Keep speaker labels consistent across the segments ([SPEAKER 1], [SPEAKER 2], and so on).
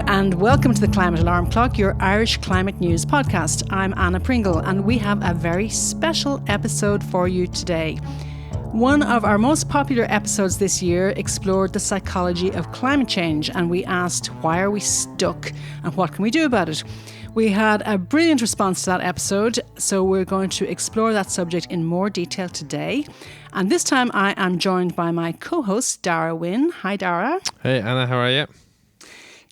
[SPEAKER 1] and welcome to the Climate Alarm Clock, your Irish climate news podcast. I'm Anna Pringle, and we have a very special episode for you today. One of our most popular episodes this year explored the psychology of climate change, and we asked, why are we stuck and what can we do about it? We had a brilliant response to that episode, so we're going to explore that subject in more detail today. And this time I am joined by my co-host, Darragh Wynne. Hi, Darragh. Hey,
[SPEAKER 2] Anna, how are you?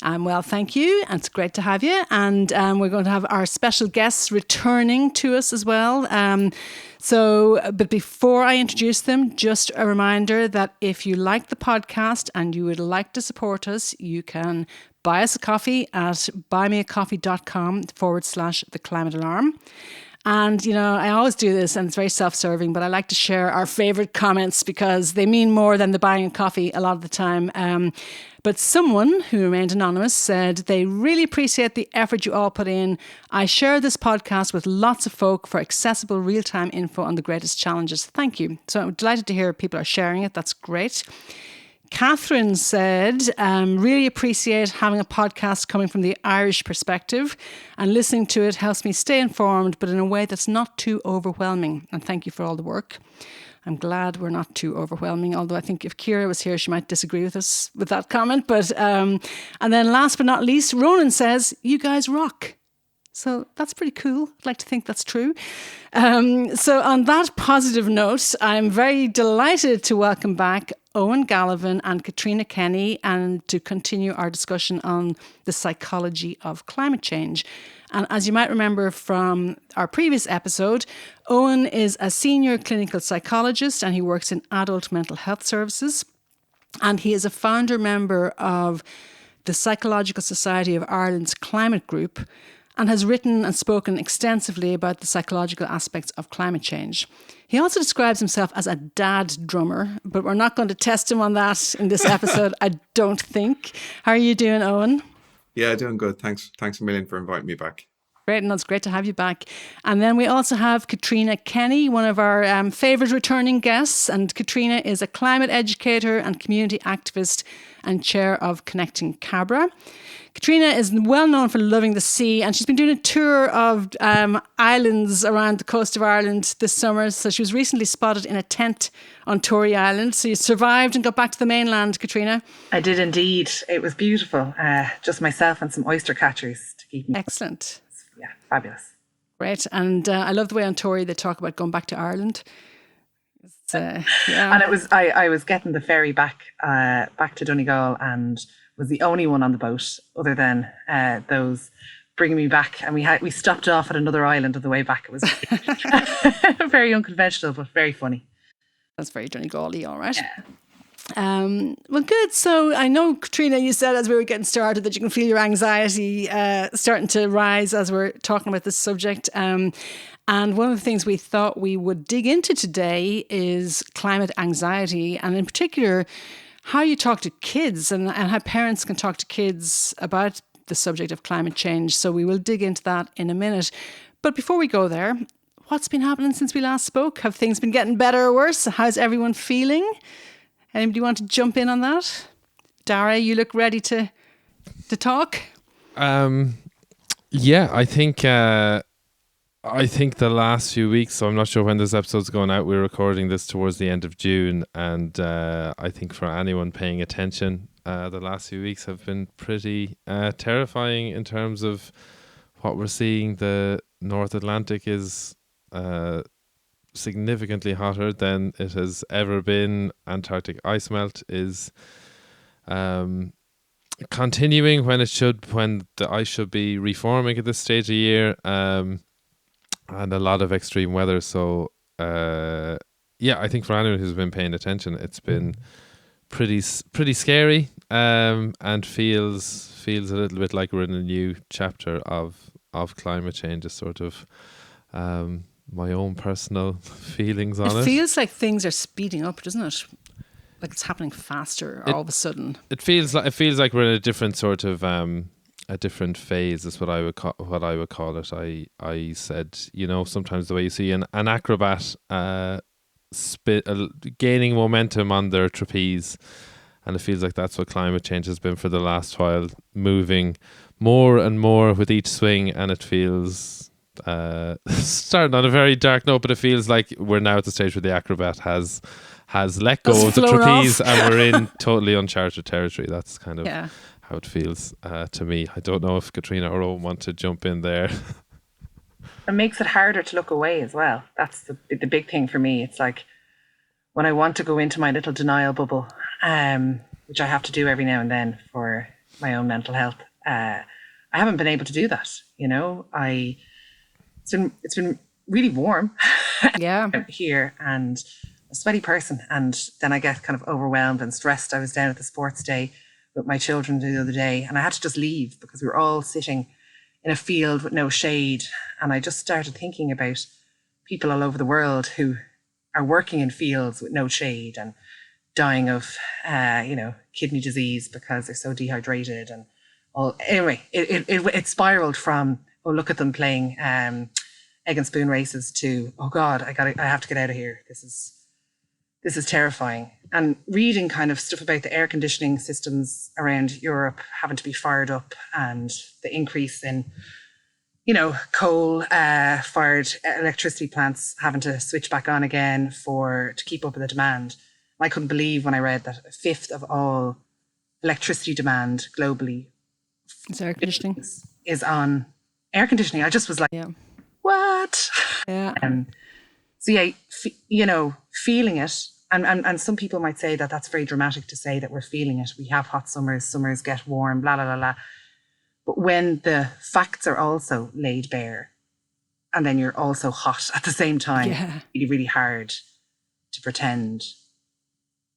[SPEAKER 1] I'm well, thank you. And it's great to have you. And we're going to have our special guests returning to us as well. But before I introduce them, just a reminder that if you like the podcast and you would like to support us, you can buy us a coffee at buymeacoffee.com/the climate alarm. And, you know, I always do this and it's very self-serving, but I like to share our favourite comments because they mean more than the buying a coffee a lot of the time. But someone who remained anonymous said they really appreciate the effort you all put in. I share this podcast with lots of folk for accessible real-time info on the greatest challenges. Thank you. So I'm delighted to hear people are sharing it. That's great. Catherine said, really appreciate having a podcast coming from the Irish perspective, and listening to it helps me stay informed, but in a way that's not too overwhelming. And thank you for all the work. I'm glad we're not too overwhelming, although I think if Ciara was here, she might disagree with us with that comment. But and then last but not least, Ronan says, you guys rock. So that's pretty cool. I'd like to think that's true. So on that positive note, I'm very delighted to welcome back Eoin Galavan and Caitriona Kenny and to continue our discussion on the psychology of climate change. And as you might remember from our previous episode, Eoin is a senior clinical psychologist and he works in adult mental health services. And he is a founder member of the Psychological Society of Ireland's Climate Group, and has written and spoken extensively about the psychological aspects of climate change. He also describes himself as a dad drummer, but we're not going to test him on that in this episode, I don't think. How are you doing, Eoin?
[SPEAKER 3] Yeah, doing good. Thanks a million for inviting me back.
[SPEAKER 1] Great, and it's great to have you back. And then we also have Caitriona Kenny, one of our favourite returning guests. And Caitriona is a climate educator and community activist and chair of Connecting Cabra. Caitriona is well known for loving the sea, and she's been doing a tour of islands around the coast of Ireland this summer. So she was recently spotted in a tent on Tory Island. So you survived and got back to the mainland, Caitriona.
[SPEAKER 4] I did indeed. It was beautiful. Just myself and some oyster catchers to keep me.
[SPEAKER 1] Excellent.
[SPEAKER 4] Yeah, fabulous.
[SPEAKER 1] Great. And I love the way on Tory they talk about going back to Ireland.
[SPEAKER 4] Yeah. And it was I was getting the ferry back to Donegal and was the only one on the boat other than those bringing me back. And we stopped off at another island on the way back. It was very unconventional, but very funny.
[SPEAKER 1] That's very Donegal-y, all right.
[SPEAKER 4] Yeah.
[SPEAKER 1] Well, good. So I know, Caitriona, you said as we were getting started that you can feel your anxiety starting to rise as we're talking about this subject. And one of the things we thought we would dig into today is climate anxiety, and in particular, how you talk to kids and how parents can talk to kids about the subject of climate change. So we will dig into that in a minute. But before we go there, what's been happening since we last spoke? Have things been getting better or worse? How's everyone feeling? Anybody want to jump in on that? Darragh, you look ready to talk?
[SPEAKER 2] Yeah, I think the last few weeks, so I'm not sure when this episode's going out, we're recording this towards the end of June, and I think for anyone paying attention, the last few weeks have been pretty terrifying in terms of what we're seeing. The North Atlantic is significantly hotter than it has ever been. Antarctic ice melt is continuing when the ice should be reforming at this stage of year, and a lot of extreme weather. So I think for anyone who's been paying attention, it's been pretty scary, and feels a little bit like we're in a new chapter of climate change. Is sort of my own personal feelings on it.
[SPEAKER 1] It feels like things are speeding up, doesn't it? Like it's happening faster all of a sudden.
[SPEAKER 2] It feels like we're in a different sort of a different phase is what I would call it. I said, you know, sometimes the way you see an acrobat gaining momentum on their trapeze, And it feels like that's what climate change has been for the last while, moving more and more with each swing. And it feels, starting on a very dark note, but it feels like we're now at the stage where the acrobat has let go of the trapeze and we're in totally uncharted territory. That's kind of how it feels to me. I don't know if Caitriona or Eoin want to jump in there.
[SPEAKER 4] It makes it harder to look away as well. That's the big thing for me. It's like when I want to go into my little denial bubble, which I have to do every now and then for my own mental health, I haven't been able to do that. You know, it's been really warm here, and a sweaty person, and then I get kind of overwhelmed and stressed. I was down at the sports day with my children the other day, and I had to just leave because we were all sitting in a field with no shade. And I just started thinking about people all over the world who are working in fields with no shade and dying of, kidney disease because they're so dehydrated and all. Anyway, it spiraled from, oh, look at them playing egg and spoon races to, oh God, I have to get out of here. This is terrifying. And reading kind of stuff about the air conditioning systems around Europe having to be fired up and the increase in, coal fired electricity plants having to switch back on again to keep up with the demand. I couldn't believe when I read that a fifth of all electricity demand globally
[SPEAKER 1] is air conditioning.
[SPEAKER 4] Is on air conditioning. I just was like, what?
[SPEAKER 1] Yeah.
[SPEAKER 4] Feeling it. And some people might say that that's very dramatic to say that we're feeling it. We have hot summers get warm, blah, blah, blah, blah. But when the facts are also laid bare and then you're also hot at the same time, it's really, really hard to pretend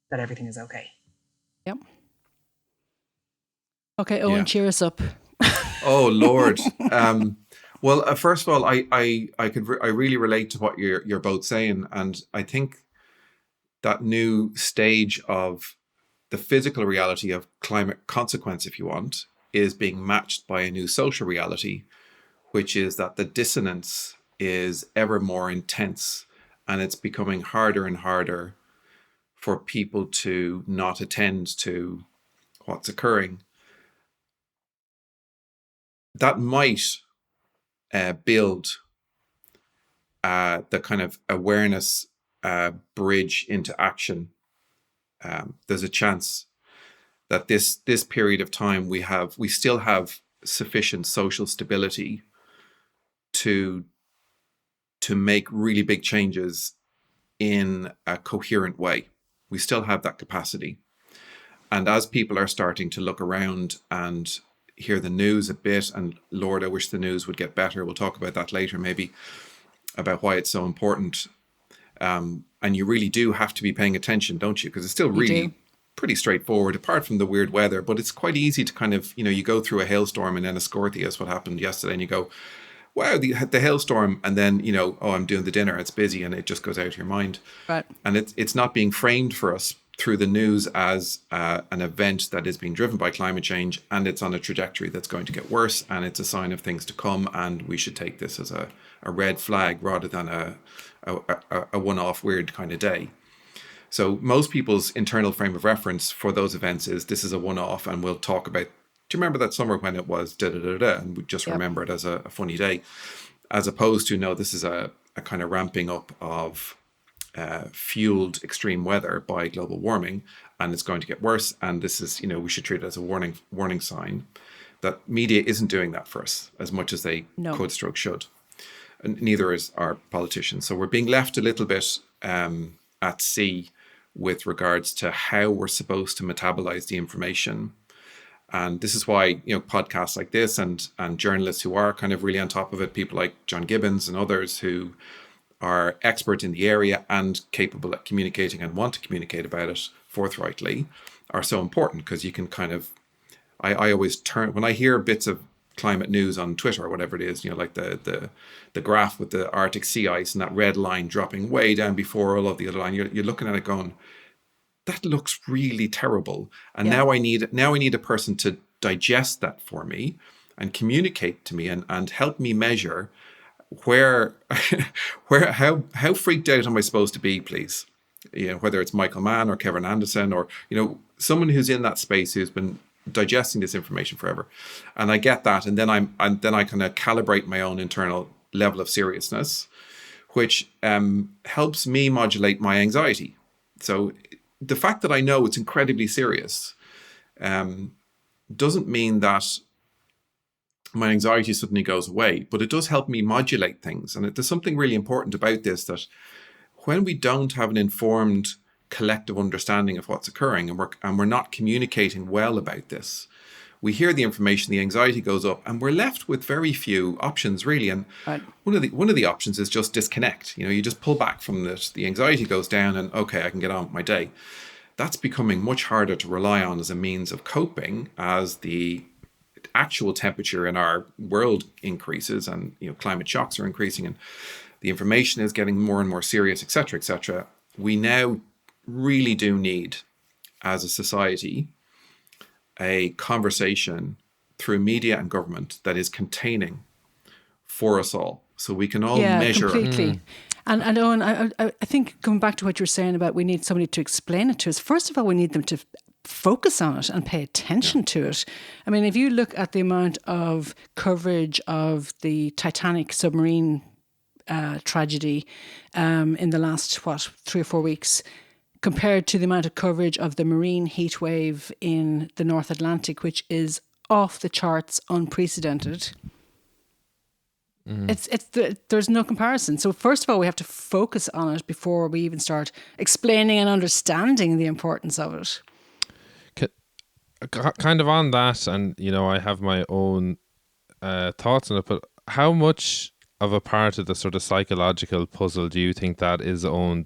[SPEAKER 4] that everything is okay.
[SPEAKER 1] Yep. Okay, Eoin, cheer us up.
[SPEAKER 3] Oh, Lord. Well, first of all, I really relate to what you're both saying. And I think that new stage of the physical reality of climate consequence, if you want, is being matched by a new social reality, which is that the dissonance is ever more intense and it's becoming harder and harder for people to not attend to what's occurring. That might build the kind of awareness bridge into action. There's a chance that this period of time we still have sufficient social stability to make really big changes in a coherent way. We still have that capacity. And as people are starting to look around and hear the news a bit, and Lord, I wish the news would get better. We'll talk about that later, maybe, about why it's so important. And you really do have to be paying attention, don't you? Because it's still really pretty straightforward, apart from the weird weather. But it's quite easy to kind of, you go through a hailstorm in Enniscorthy, as what happened yesterday, and you go, wow, the hailstorm, and then, oh, I'm doing the dinner, it's busy, and it just goes out of your mind.
[SPEAKER 1] Right.
[SPEAKER 3] And it's not being framed for us through the news as an event that is being driven by climate change, and it's on a trajectory that's going to get worse, and it's a sign of things to come, and we should take this as a red flag rather than a one-off weird kind of day. So most people's internal frame of reference for those events is this is a one-off, and we'll talk about, do you remember that summer when it was da-da-da-da, and we just remember it as a funny day, as opposed to, no, this is a kind of ramping up of fueled extreme weather by global warming, and it's going to get worse, and this is, we should treat it as a warning sign. That media isn't doing that for us as much as they could stroke should, and neither is our politicians. So we're being left a little bit at sea with regards to how we're supposed to metabolize the information. And this is why, podcasts like this and journalists who are kind of really on top of it, people like John Gibbons and others who are experts in the area and capable at communicating and want to communicate about it forthrightly, are so important, because you can kind of, I always turn, when I hear bits of climate news on Twitter or whatever it is, like the graph with the Arctic sea ice and that red line dropping way down before all of the other line, you're looking at it going, that looks really terrible. And now I need a person to digest that for me and communicate to me and help me measure how freaked out am I supposed to be, please? Whether it's Michael Mann or Kevin Anderson or, someone who's in that space, who's been digesting this information forever, and I get that, and then I kind of calibrate my own internal level of seriousness, which helps me modulate my anxiety. So the fact that I know it's incredibly serious doesn't mean that my anxiety suddenly goes away, but it does help me modulate things. And there's something really important about this, that when we don't have an informed collective understanding of what's occurring, and we're not communicating well about this, we hear the information, the anxiety goes up, and we're left with very few options, really. And
[SPEAKER 1] Right.
[SPEAKER 3] one of the options is just disconnect. You just pull back from it. The anxiety goes down, and okay, I can get on with my day. That's becoming much harder to rely on as a means of coping, as the actual temperature in our world increases, and climate shocks are increasing, and the information is getting more and more serious, etc., etc. We now really do need, as a society, a conversation through media and government that is containing for us all, so we can all measure.
[SPEAKER 1] Completely. And Eoin, I think, coming back to what you're saying about we need somebody to explain it to us, first of all, we need them to focus on it and pay attention to it. I mean, if you look at the amount of coverage of the Titanic submarine tragedy in the last, 3 or 4 weeks, compared to the amount of coverage of the marine heat wave in the North Atlantic, which is off the charts, unprecedented. There's no comparison. So first of all, we have to focus on it before we even start explaining and understanding the importance of it.
[SPEAKER 2] Kind of on that, and I have my own thoughts on it, but how much of a part of the sort of psychological puzzle do you think that is on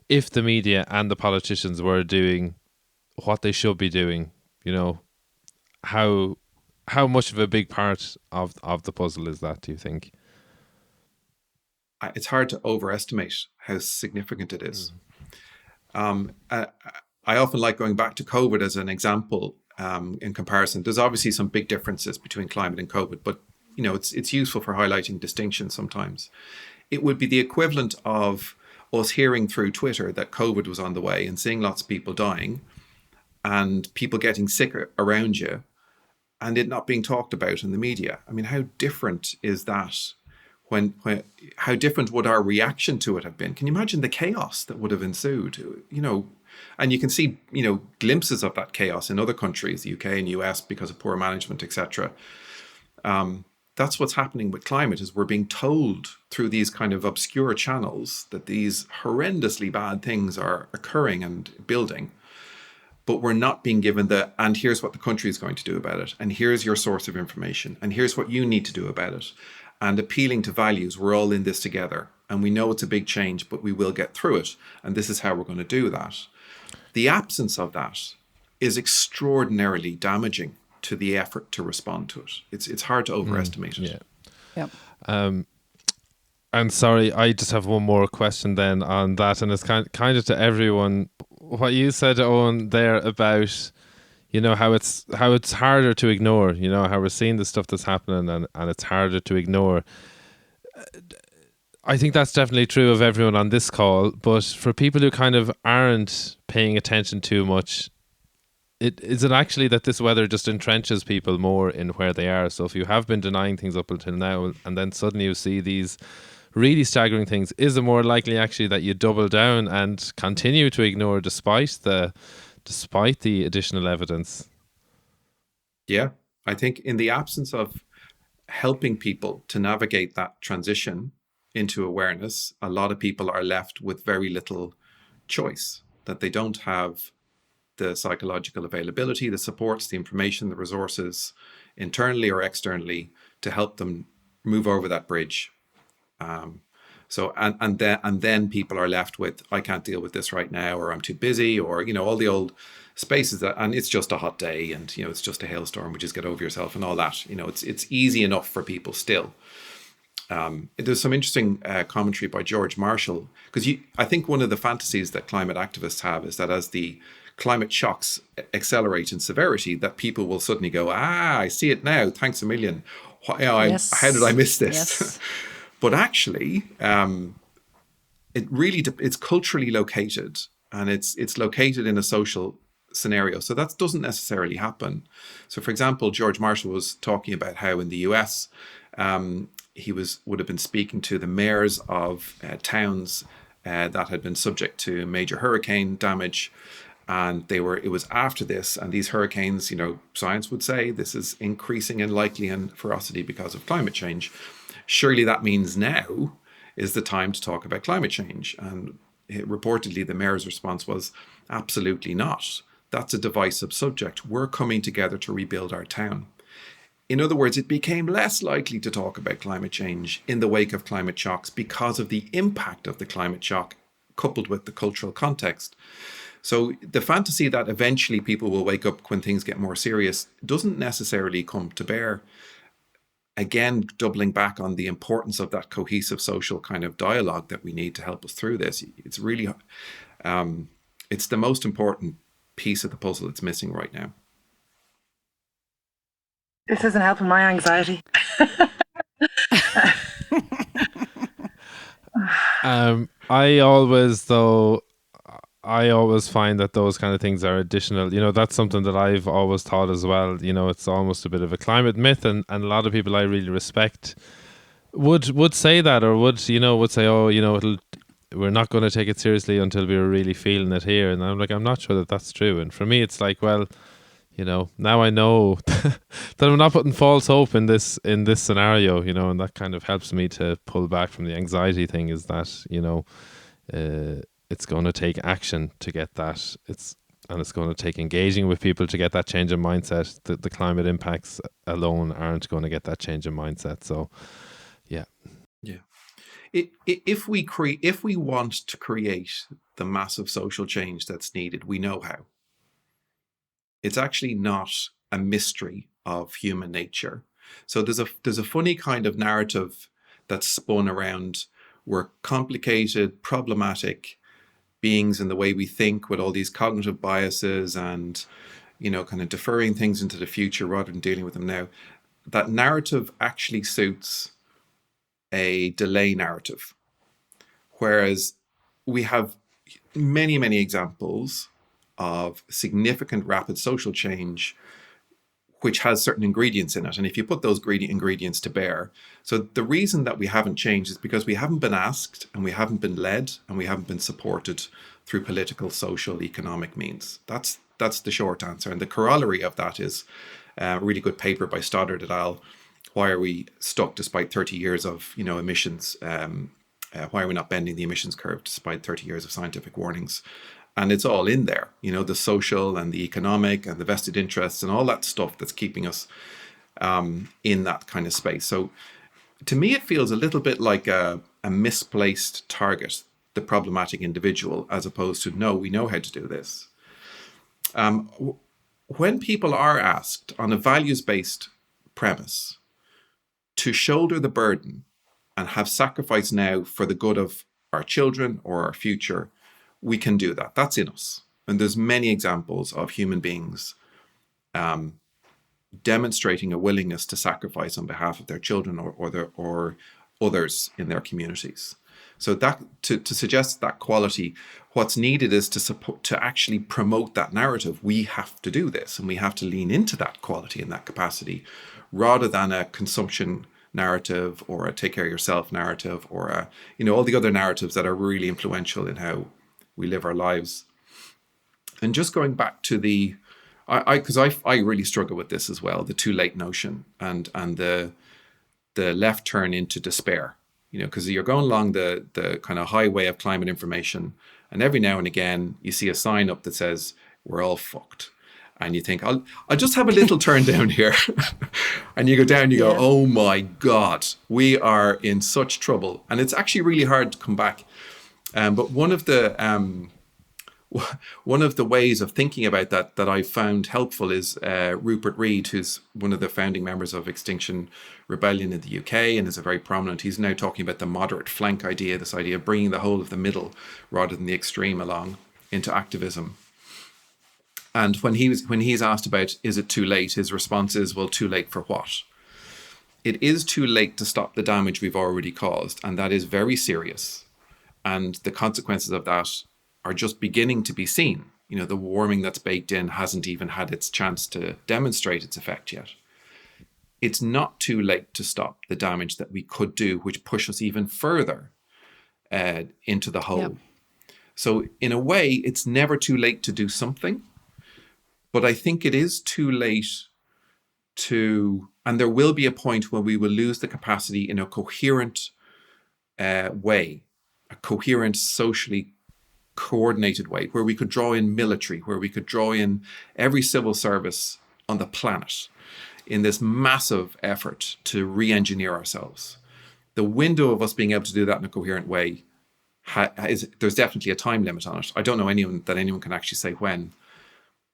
[SPEAKER 2] if the media and the politicians were doing what they should be doing, how much of a big part of the puzzle is that, do you think?
[SPEAKER 3] It's hard to overestimate how significant it is. I often like going back to COVID as an example in comparison. There's obviously some big differences between climate and COVID, but it's useful for highlighting distinctions sometimes. It would be the equivalent of us hearing through Twitter that COVID was on the way and seeing lots of people dying and people getting sicker around you, and it not being talked about in the media. I mean, how different is that? How different would our reaction to it have been? Can you imagine the chaos that would have ensued? And you can see, glimpses of that chaos in other countries, the UK and US, because of poor management, etc. That's what's happening with climate, is we're being told through these kind of obscure channels that these horrendously bad things are occurring and building. But we're not being given and here's what the country is going to do about it, and here's your source of information, and here's what you need to do about it. And appealing to values, we're all in this together, and we know it's a big change, but we will get through it, and this is how we're going to do that. The absence of that is extraordinarily damaging to the effort to respond to it. It's hard to overestimate it.
[SPEAKER 1] Yeah.
[SPEAKER 2] And sorry, I just have one more question then on that, and it's kind of to everyone. What you said, Eoin, there about how it's harder to ignore. How we're seeing the stuff that's happening, and it's harder to ignore. I think that's definitely true of everyone on this call, but for people who kind of aren't paying attention too much, is it actually that this weather just entrenches people more in where they are? So if you have been denying things up until now, and then suddenly you see these really staggering things, is it more likely actually that you double down and continue to ignore despite the additional evidence?
[SPEAKER 3] Yeah, I think in the absence of helping people to navigate that transition into awareness, a lot of people are left with very little choice, that they don't have the psychological availability, the supports, the information, the resources, internally or externally, to help them move over that bridge. Then people are left with, I can't deal with this right now, or I'm too busy, or all the old spaces and it's just a hot day, and it's just a hailstorm, we just get over yourself and all that. It's easy enough for people still. There's some interesting commentary by George Marshall, because I think one of the fantasies that climate activists have is that as the climate shocks accelerate in severity, that people will suddenly go, I see it now, thanks a million.
[SPEAKER 1] Yes.
[SPEAKER 3] How did I miss this?
[SPEAKER 1] Yes.
[SPEAKER 3] But actually, it's culturally located and it's located in a social scenario. So that doesn't necessarily happen. So, for example, George Marshall was talking about how in the US, he would have been speaking to the mayors of towns that had been subject to major hurricane damage. And it was after this, and these hurricanes, science would say this is increasing in likely and ferocity because of climate change. Surely that means now is the time to talk about climate change. And reportedly, the mayor's response was, absolutely not. That's a divisive subject. We're coming together to rebuild our town. In other words, it became less likely to talk about climate change in the wake of climate shocks because of the impact of the climate shock coupled with the cultural context. So the fantasy that eventually people will wake up when things get more serious doesn't necessarily come to bear. Again, doubling back on the importance of that cohesive social kind of dialogue that we need to help us through this. It's really, it's the most important piece of the puzzle that's missing right now.
[SPEAKER 4] This isn't helping my anxiety.
[SPEAKER 2] I always find that those kind of things are additional. That's something that I've always thought as well. It's almost a bit of a climate myth, and a lot of people I really respect would say that, or would say, we're not going to take it seriously until we're really feeling it here. And I'm like, I'm not sure that that's true. And for me, it's like, well, now I know that I'm not putting false hope in this scenario, and that kind of helps me to pull back from the anxiety thing, is that, it's going to take action to get that. It's going to take engaging with people to get that change in mindset. The climate impacts alone aren't going to get that change in mindset. So, yeah.
[SPEAKER 3] Yeah. If we want to create the massive social change that's needed, we know how. It's actually not a mystery of human nature. So there's a funny kind of narrative that's spun around we're complicated, problematic beings in the way we think, with all these cognitive biases and, kind of deferring things into the future rather than dealing with them now. That narrative actually suits a delay narrative. Whereas we have many, many examples of significant rapid social change which has certain ingredients in it. And if you put those ingredients to bear, so the reason that we haven't changed is because we haven't been asked, and we haven't been led, and we haven't been supported through political, social, economic means. That's the short answer. And the corollary of that is a really good paper by Stoddard et al. Why are we stuck despite 30 years of emissions? Why are we not bending the emissions curve despite 30 years of scientific warnings? And it's all in there, the social and the economic and the vested interests and all that stuff that's keeping us in that kind of space. So to me, it feels a little bit like a misplaced target, the problematic individual, as opposed to, no, we know how to do this. When people are asked on a values-based premise to shoulder the burden and have sacrifice now for the good of our children or our future, we can do that. That's in us. And there's many examples of human beings demonstrating a willingness to sacrifice on behalf of their children or others in their communities. So that to suggest that quality, what's needed is to actually promote that narrative. We have to do this, and we have to lean into that quality and that capacity, rather than a consumption narrative or a take care of yourself narrative, or all the other narratives that are really influential in how we live our lives. And just going back to because I really struggle with this as well, the too late notion and the left turn into despair, because you're going along the kind of highway of climate information, and every now and again you see a sign up that says we're all fucked, and you think I'll just have a little turn down here, and you go down, you go, oh my God, we are in such trouble, and it's actually really hard to come back. But one of the ways of thinking about that I found helpful is Rupert Read, who's one of the founding members of Extinction Rebellion in the UK and is a very prominent. He's now talking about the moderate flank idea, this idea of bringing the whole of the middle rather than the extreme along into activism. And when he's asked about is it too late, his response is, well, too late for what? It is too late to stop the damage we've already caused, and that is very serious. And the consequences of that are just beginning to be seen. You know, the warming that's baked in hasn't even had its chance to demonstrate its effect yet. It's not too late to stop the damage that we could do, which push us even further into the hole.
[SPEAKER 1] Yep.
[SPEAKER 3] So in a way, it's never too late to do something. But I think it is too late and there will be a point when we will lose the capacity in a coherent way, a coherent, socially coordinated way, where we could draw in military, where we could draw in every civil service on the planet in this massive effort to re-engineer ourselves. The window of us being able to do that in a coherent way, there's definitely a time limit on it. I don't know anyone can actually say when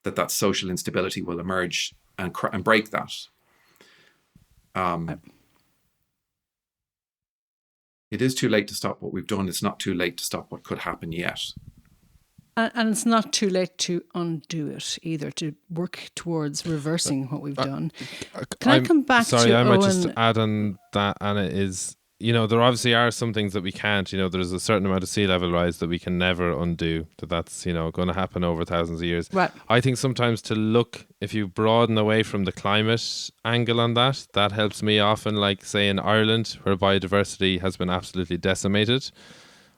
[SPEAKER 3] that social instability will emerge and break that. It is too late to stop what we've done. It's not too late to stop what could happen yet.
[SPEAKER 1] And it's not too late to undo it either, to work towards reversing what we've done. Can I come back to
[SPEAKER 2] Sorry, I might
[SPEAKER 1] Eoin?
[SPEAKER 2] just add on that, Anna, is, you know, there obviously are some things that we can't, you know, there's a certain amount of sea level rise that we can never undo, that's, you know, going to happen over thousands of years.
[SPEAKER 1] Right.
[SPEAKER 2] I think sometimes to look, if you broaden away from the climate angle on that helps me often, like say in Ireland, where biodiversity has been absolutely decimated.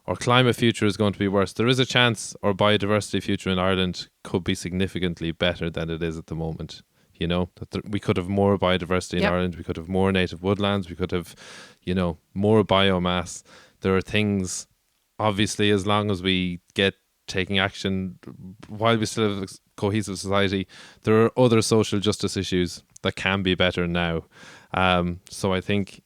[SPEAKER 2] Our climate future is going to be worse. There is a chance our biodiversity future in Ireland could be significantly better than it is at the moment. You know, we could have more biodiversity in Ireland. We could have more native woodlands. We could have, you know, more biomass. There are things, obviously, as long as we get taking action while we still have a cohesive society, there are other social justice issues that can be better now. So I think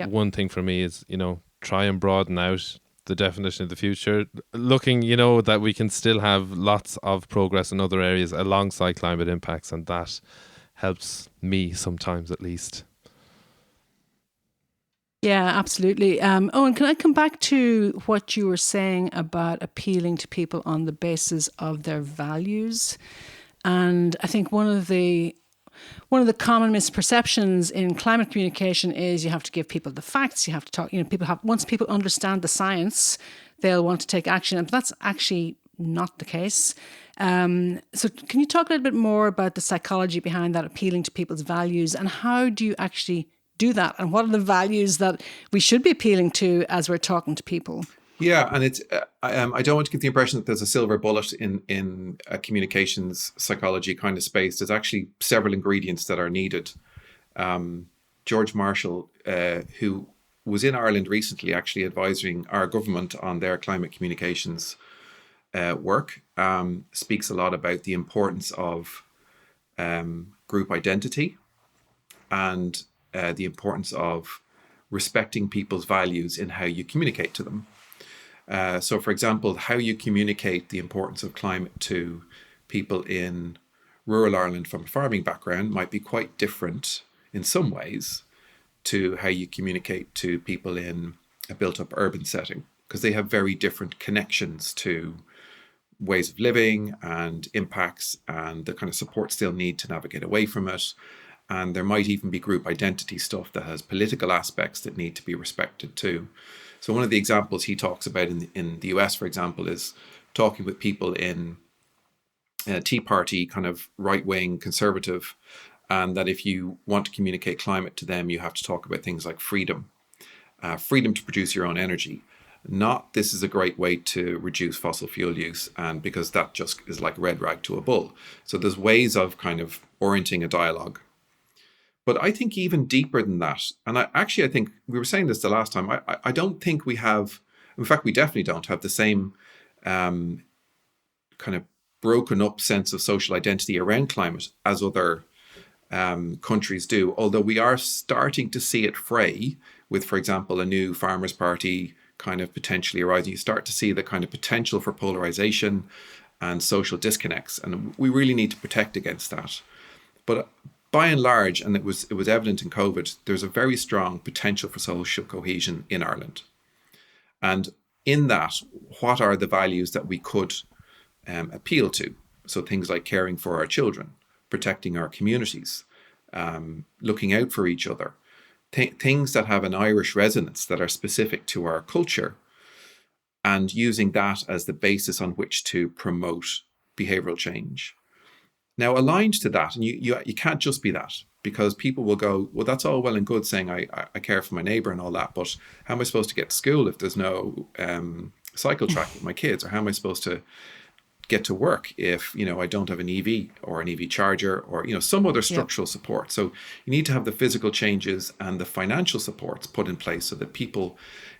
[SPEAKER 2] one thing for me is, you know, try and broaden out the definition of the future, looking, you know, that we can still have lots of progress in other areas alongside climate impacts, and that helps me sometimes at least.
[SPEAKER 1] Yeah, absolutely. Eoin, can I come back to what you were saying about appealing to people on the basis of their values? And I think one of the common misperceptions in climate communication is you have to give people the facts. You have to talk. You know, once people understand the science, they'll want to take action, but that's actually not the case. So, can you talk a little bit more about the psychology behind that, appealing to people's values, and how do you actually do that? And what are the values that we should be appealing to as we're talking to people?
[SPEAKER 3] Yeah, and it's I don't want to give the impression that there's a silver bullet in a communications psychology kind of space. There's actually several ingredients that are needed. George Marshall, who was in Ireland recently, actually advising our government on their climate communications work, speaks a lot about the importance of group identity and the importance of respecting people's values in how you communicate to them. So, for example, how you communicate the importance of climate to people in rural Ireland from a farming background might be quite different in some ways to how you communicate to people in a built-up urban setting, because they have very different connections to ways of living and impacts and the kind of supports they'll need to navigate away from it. And there might even be group identity stuff that has political aspects that need to be respected too. So one of the examples he talks about in the US, for example, is talking with people in Tea Party, kind of right-wing conservative, and that if you want to communicate climate to them, you have to talk about things like freedom to produce your own energy. Not this is a great way to reduce fossil fuel use, and because that just is like red rag to a bull. So there's ways of kind of orienting a dialogue. But I think even deeper than that, and I think we were saying this the last time, I don't think we have, in fact, we definitely don't have the same kind of broken up sense of social identity around climate as other countries do, although we are starting to see it fray with, for example, a new Farmers' Party kind of potentially arising. You start to see the kind of potential for polarization and social disconnects, and we really need to protect against that. But by and large, and it was evident in COVID, there's a very strong potential for social cohesion in Ireland. And in that, what are the values that we could appeal to? So things like caring for our children, protecting our communities, looking out for each other, things that have an Irish resonance that are specific to our culture. and using that as the basis on which to promote behavioral change. Now, aligned to that, and you can't just be that, because people will go, well, that's all well and good saying I care for my neighbour and all that, but how am I supposed to get to school if there's no cycle track with my kids? Or how am I supposed to get to work if, I don't have an EV or an EV charger or, some other structural support? So you need to have the physical changes and the financial supports put in place so that people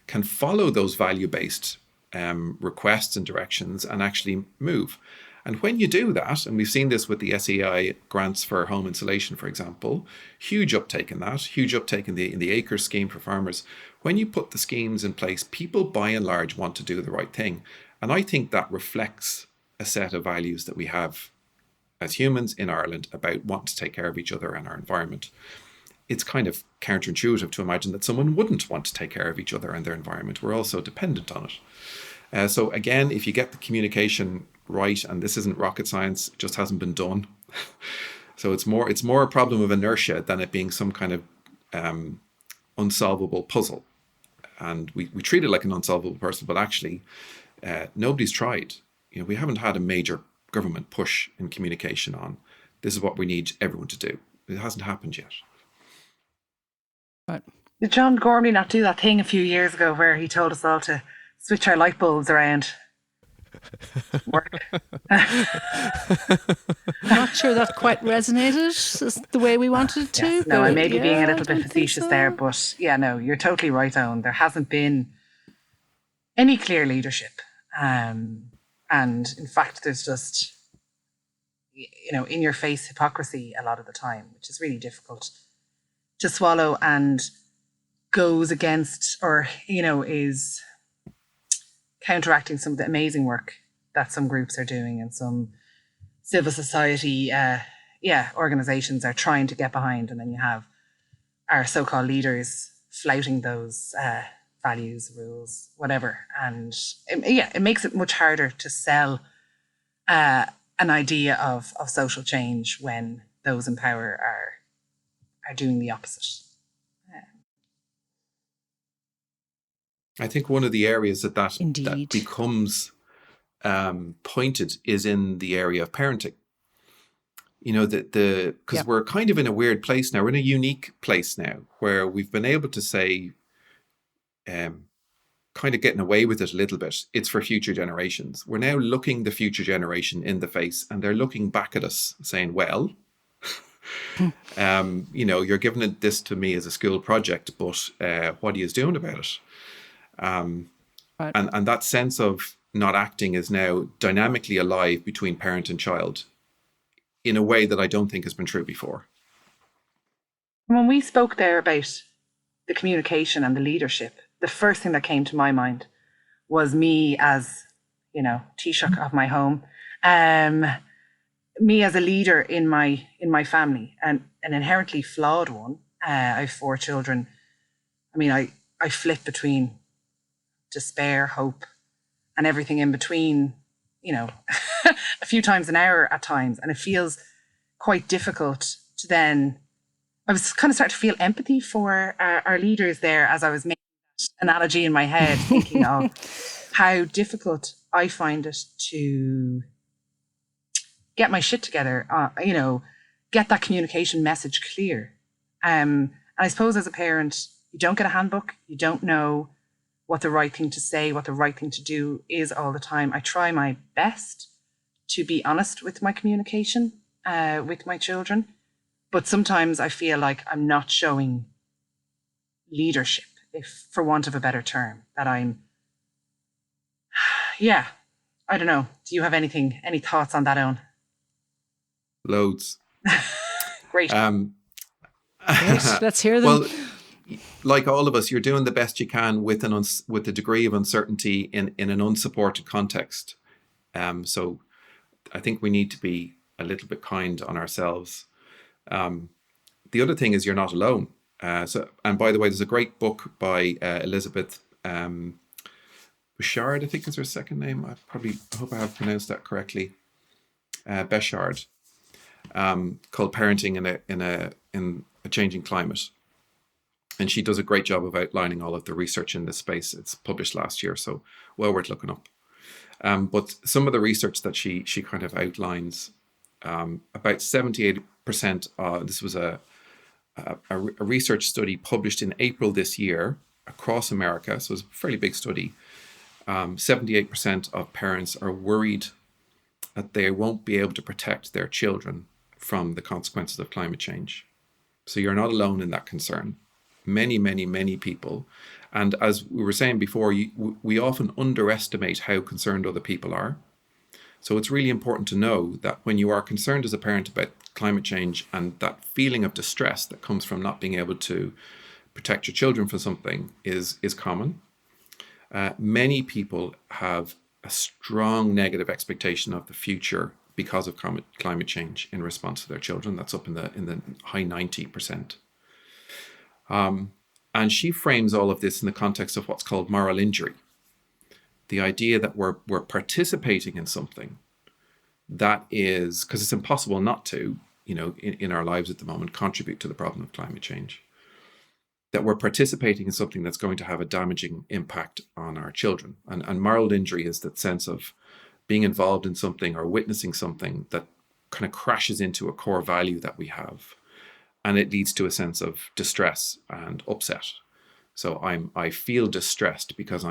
[SPEAKER 3] can follow those value-based requests and directions and actually move. And when you do that, and we've seen this with the SEI grants for home insulation, for example, huge uptake in that, huge uptake in the acre scheme for farmers. When you put the schemes in place, people by and large want to do the right thing. And I think that reflects a set of values that we have as humans in Ireland about wanting to take care of each other and our environment. It's kind of counterintuitive to imagine that someone wouldn't want to take care of each other and their environment. We're also dependent on it. So again, if you get the communication right, and this isn't rocket science, it just hasn't been done. So it's more a problem of inertia than it being some kind of unsolvable puzzle. And we treat it like an unsolvable puzzle, but actually nobody's tried. We haven't had a major government push in communication on this is what we need everyone to do. It hasn't happened yet.
[SPEAKER 1] Right.
[SPEAKER 4] Did John Gormley not do that thing a few years ago where he told us all to switch our light bulbs around? Work.
[SPEAKER 1] Not sure that quite resonated the way we wanted it to.
[SPEAKER 4] Yes, no, I may be being a little bit facetious there, but no, you're totally right, Owen. There hasn't been any clear leadership. And in fact, there's just, in your face hypocrisy a lot of the time, which is really difficult to swallow and goes against or, is counteracting some of the amazing work that some groups are doing and some civil society organizations are trying to get behind. And then you have our so-called leaders flouting those values, rules, whatever. And it makes it much harder to sell an idea of social change when those in power are doing the opposite.
[SPEAKER 3] I think one of the areas that becomes pointed is in the area of parenting. Because we're kind of in a weird place now. We're in a unique place now where we've been able to say, kind of getting away with it a little bit, it's for future generations. We're now looking the future generation in the face and they're looking back at us saying, well, you're giving this to me as a school project, but what are you doing about it? Right. And that sense of not acting is now dynamically alive between parent and child in a way that I don't think has been true before.
[SPEAKER 4] When we spoke there about the communication and the leadership, the first thing that came to my mind was me as, Taoiseach of my home, me as a leader in my family, and an inherently flawed one. I have 4 children. I mean, I flip between despair, hope, and everything in between, a few times an hour at times. And it feels quite difficult to then, I was kind of starting to feel empathy for our leaders there as I was making that analogy in my head, thinking of how difficult I find it to get my shit together, get that communication message clear. And I suppose as a parent, you don't get a handbook, you don't know what the right thing to say, what the right thing to do is all the time. I try my best to be honest with my communication with my children, but sometimes I feel like I'm not showing leadership, if for want of a better term, that I'm, I don't know. Do you have any thoughts on that, Owen?
[SPEAKER 3] Loads.
[SPEAKER 4] Great.
[SPEAKER 1] Let's hear them.
[SPEAKER 3] Well, like all of us, you're doing the best you can with a degree of uncertainty in an unsupported context. So I think we need to be a little bit kind on ourselves. The other thing is you're not alone. And by the way, there's a great book by Elizabeth Beshard, I think is her second name. I hope I have pronounced that correctly. Beshard, called Parenting in a Changing Climate. And she does a great job of outlining all of the research in this space. It's published last year, so well worth looking up. But some of the research that she kind of outlines, about 78%, this was a research study published in April this year across America, so it's a fairly big study. 78% of parents are worried that they won't be able to protect their children from the consequences of climate change. So you're not alone in that concern. Many, many, many people. And as we were saying before, we often underestimate how concerned other people are. So it's really important to know that when you are concerned as a parent about climate change and that feeling of distress that comes from not being able to protect your children from something is common. Many people have a strong negative expectation of the future because of climate change in response to their children. That's up in the high 90%. And she frames all of this in the context of what's called moral injury. The idea that we're participating in something that is, because it's impossible not to, in our lives at the moment, contribute to the problem of climate change. That we're participating in something that's going to have a damaging impact on our children. And moral injury is that sense of being involved in something or witnessing something that kind of crashes into a core value that we have. And it leads to a sense of distress and upset. So I feel distressed because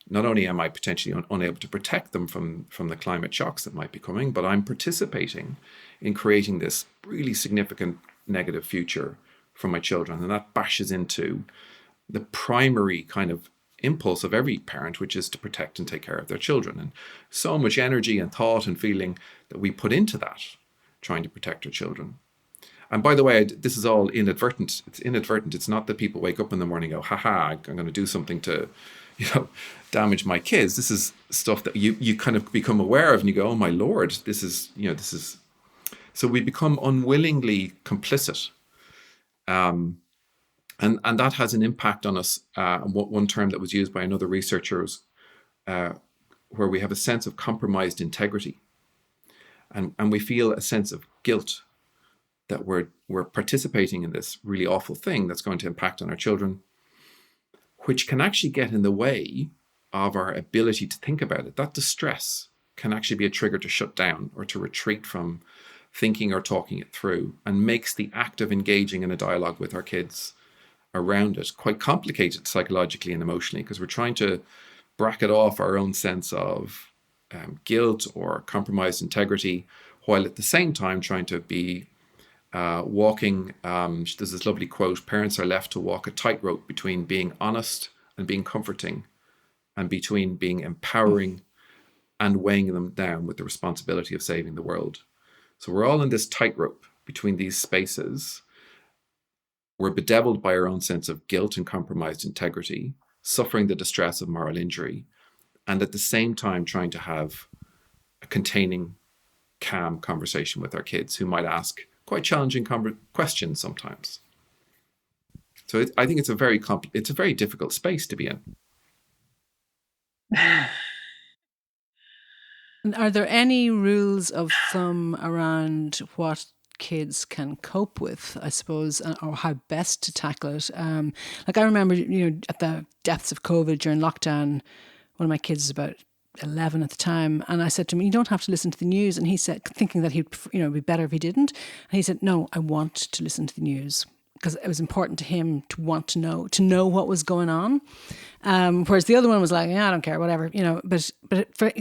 [SPEAKER 3] not only am I potentially unable to protect them from the climate shocks that might be coming, but I'm participating in creating this really significant negative future for my children. And that bashes into the primary kind of impulse of every parent, which is to protect and take care of their children. And so much energy and thought and feeling that we put into that, trying to protect our children. And by the way, this is all inadvertent. It's inadvertent. It's not that people wake up in the morning and go, haha, I'm going to do something to, damage my kids. This is stuff that you kind of become aware of and you go, oh my Lord, this is. So we become unwillingly complicit. And that has an impact on us. One term that was used by another researcher was where we have a sense of compromised integrity. And we feel a sense of guilt that we're participating in this really awful thing that's going to impact on our children, which can actually get in the way of our ability to think about it. That distress can actually be a trigger to shut down or to retreat from thinking or talking it through, and makes the act of engaging in a dialogue with our kids around it quite complicated psychologically and emotionally, because we're trying to bracket off our own sense of guilt or compromised integrity, while at the same time trying to be walking, there's this lovely quote, parents are left to walk a tightrope between being honest and being comforting, and between being empowering and weighing them down with the responsibility of saving the world. So we're all in this tightrope between these spaces. We're bedeviled by our own sense of guilt and compromised integrity, suffering the distress of moral injury, and at the same time trying to have a containing, calm conversation with our kids who might ask quite challenging questions sometimes. So I think it's a very difficult space to be in.
[SPEAKER 1] And are there any rules of thumb around what kids can cope with, I suppose, or how best to tackle it? Like I remember, at the depths of COVID during lockdown, one of my kids was about 11 at the time, and I said to him, you don't have to listen to the news. And he said, thinking that he'd be better if he didn't. And he said, no, I want to listen to the news, because it was important to him to want to know what was going on. Whereas the other one was like, yeah, I don't care, whatever,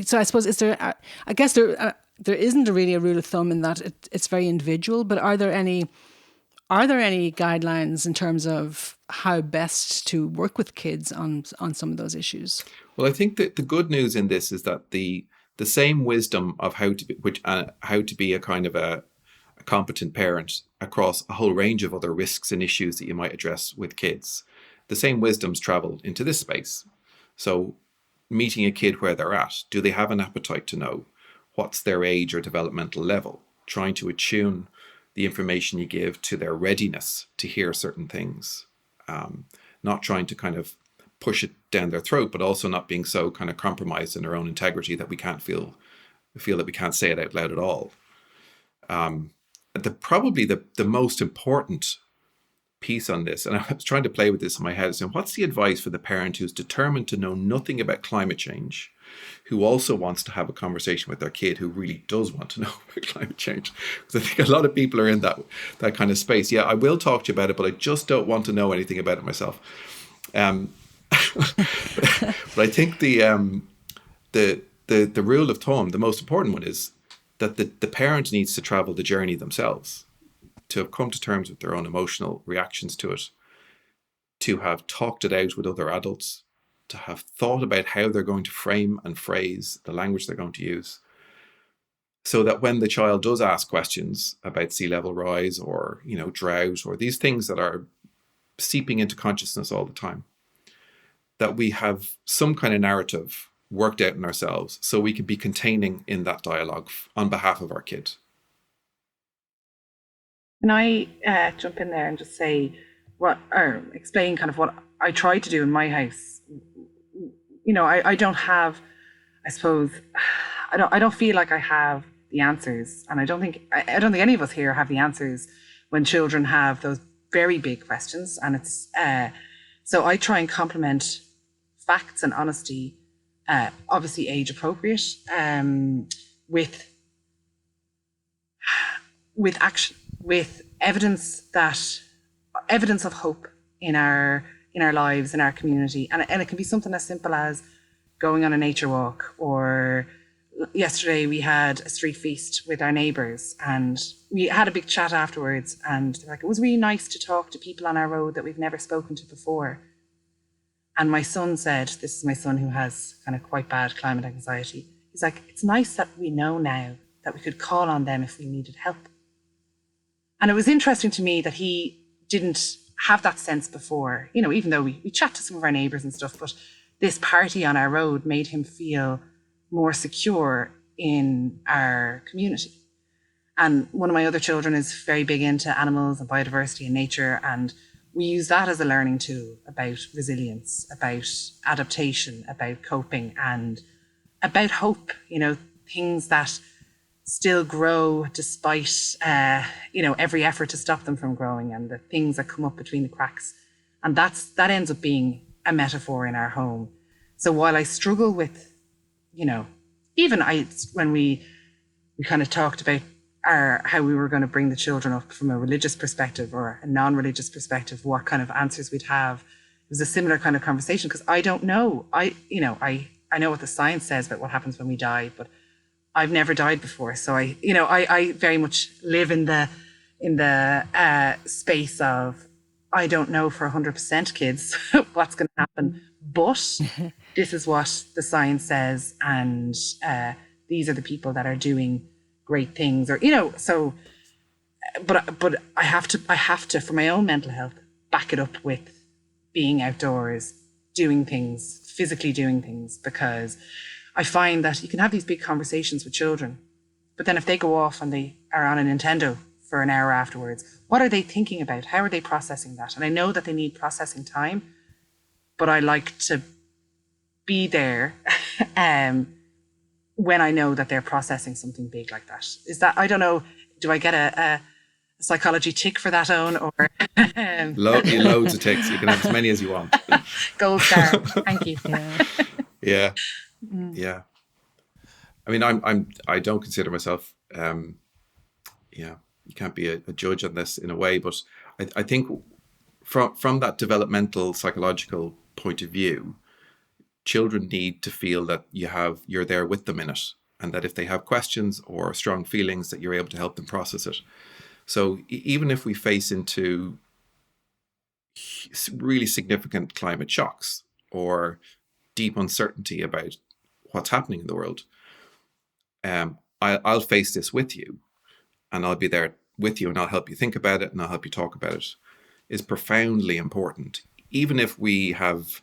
[SPEAKER 1] so I suppose I guess there isn't really a rule of thumb in that it's very individual, but are there any guidelines in terms of how best to work with kids on some of those issues?
[SPEAKER 3] Well, I think that the good news in this is that the same wisdom of how to be a kind of a competent parent across a whole range of other risks and issues that you might address with kids, the same wisdoms travel into this space. So meeting a kid where they're at, do they have an appetite to know? What's their age or developmental level? Trying to attune the information you give to their readiness to hear certain things. Not trying to kind of push it down their throat, but also not being so kind of compromised in their own integrity that we can't feel that we can't say it out loud at all. Probably the most important piece on this, and I was trying to play with this in my head. So, what's the advice for the parent who's determined to know nothing about climate change, who also wants to have a conversation with their kid who really does want to know about climate change? Because I think a lot of people are in that kind of space. Yeah, I will talk to you about it, but I just don't want to know anything about it myself. But I think the rule of thumb, the most important one, is that the parent needs to travel the journey themselves, to have come to terms with their own emotional reactions to it, to have talked it out with other adults, to have thought about how they're going to frame and phrase the language they're going to use, so that when the child does ask questions about sea level rise or, drought, or these things that are seeping into consciousness all the time, that we have some kind of narrative worked out in ourselves so we can be containing in that dialogue on behalf of our kid.
[SPEAKER 4] Can I jump in there and just say or explain kind of what I try to do in my house? I don't have, I suppose, I don't feel like I have the answers, and I don't think any of us here have the answers when children have those very big questions, and it's so I try and complement facts and honesty, obviously age appropriate, with action, with evidence of hope in our lives, in our community, and it can be something as simple as going on a nature walk. Or yesterday we had a street feast with our neighbours, and we had a big chat afterwards, and they're like, it was really nice to talk to people on our road that we've never spoken to before. And my son said, this is my son who has kind of quite bad climate anxiety, he's like, it's nice that we know now that we could call on them if we needed help. And it was interesting to me that he didn't have that sense before, even though we chat to some of our neighbours and stuff, but this party on our road made him feel more secure in our community. And one of my other children is very big into animals and biodiversity and nature, and we use that as a learning tool about resilience, about adaptation, about coping, and about hope, things that still grow despite every effort to stop them from growing, and the things that come up between the cracks. And that ends up being a metaphor in our home. So while I struggle with, when we kind of talked about how we were going to bring the children up from a religious perspective or a non-religious perspective, what kind of answers we'd have, it was a similar kind of conversation, because I don't know. I know what the science says about what happens when we die, but I've never died before. So I very much live in the space of, I don't know for 100% kids what's going to happen, but this is what the science says, and these are the people that are doing great things, or so. But I have to, for my own mental health, back it up with being outdoors, doing things, physically doing things, because I find that you can have these big conversations with children, but then if they go off and they are on a Nintendo for an hour afterwards, what are they thinking about? How are they processing that? And I know that they need processing time, but I like to be there when I know that they're processing something big like that. Is that, I don't know, do I get a psychology tick for that, Eoin, or
[SPEAKER 3] loads of ticks? You can have as many as you want.
[SPEAKER 4] Gold star. Thank you.
[SPEAKER 3] Yeah. Yeah. I mean, I don't consider myself, you can't be a judge on this in a way, but I think from that developmental psychological point of view, children need to feel that you're there with them in it, and that if they have questions or strong feelings, that you're able to help them process it. So even if we face into really significant climate shocks or deep uncertainty about what's happening in the world, I'll face this with you, and I'll be there with you, and I'll help you think about it, and I'll help you talk about it, is profoundly important. Even if we have,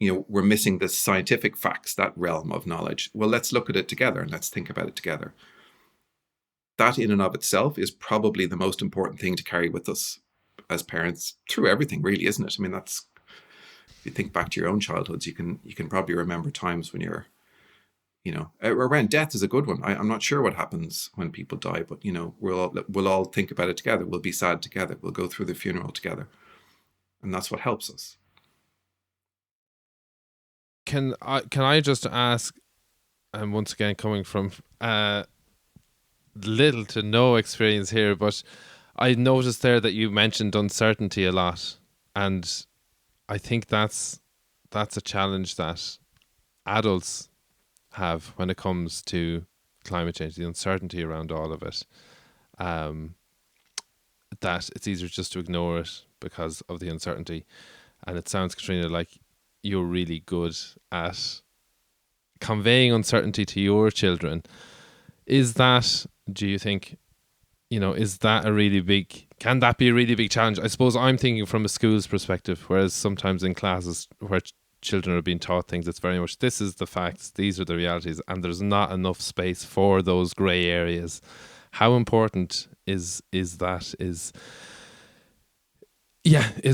[SPEAKER 3] we're missing the scientific facts, that realm of knowledge, well, let's look at it together and let's think about it together. That in and of itself is probably the most important thing to carry with us as parents through everything, really, isn't it? I mean, if you think back to your own childhoods, you can probably remember times when you're around death is a good one. I'm not sure what happens when people die, but we'll all think about it together. We'll be sad together. We'll go through the funeral together, and that's what helps us.
[SPEAKER 2] Can I just ask, and once again coming from little to no experience here, but I noticed there that you mentioned uncertainty a lot, and I think that's a challenge that adults have when it comes to climate change, the uncertainty around all of it. That it's easier just to ignore it because of the uncertainty. And it sounds, Caitriona, like you're really good at conveying uncertainty to your children. Is that, do you think, is that can that be a really big challenge? I suppose I'm thinking from a school's perspective, whereas sometimes in classes where children are being taught things, it's very much, this is the facts, these are the realities, and there's not enough space for those grey areas. How important is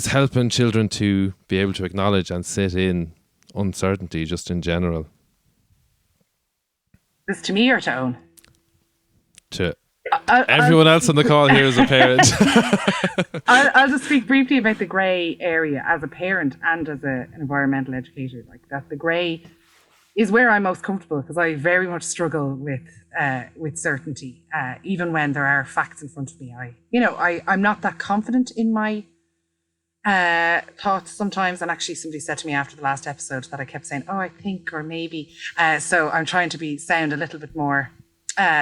[SPEAKER 2] helping children to be able to acknowledge and sit in uncertainty just in general?
[SPEAKER 4] This to me or to Eoin?
[SPEAKER 2] To everyone else on the call here is a parent.
[SPEAKER 4] I'll just speak briefly about the grey area as a parent and as an environmental educator. Like that, the grey is where I'm most comfortable, because I very much struggle with certainty, even when there are facts in front of me. I'm not that confident in my thoughts sometimes. And actually, somebody said to me after the last episode that I kept saying, "Oh, I think," or "maybe." So I'm trying to sound a little bit more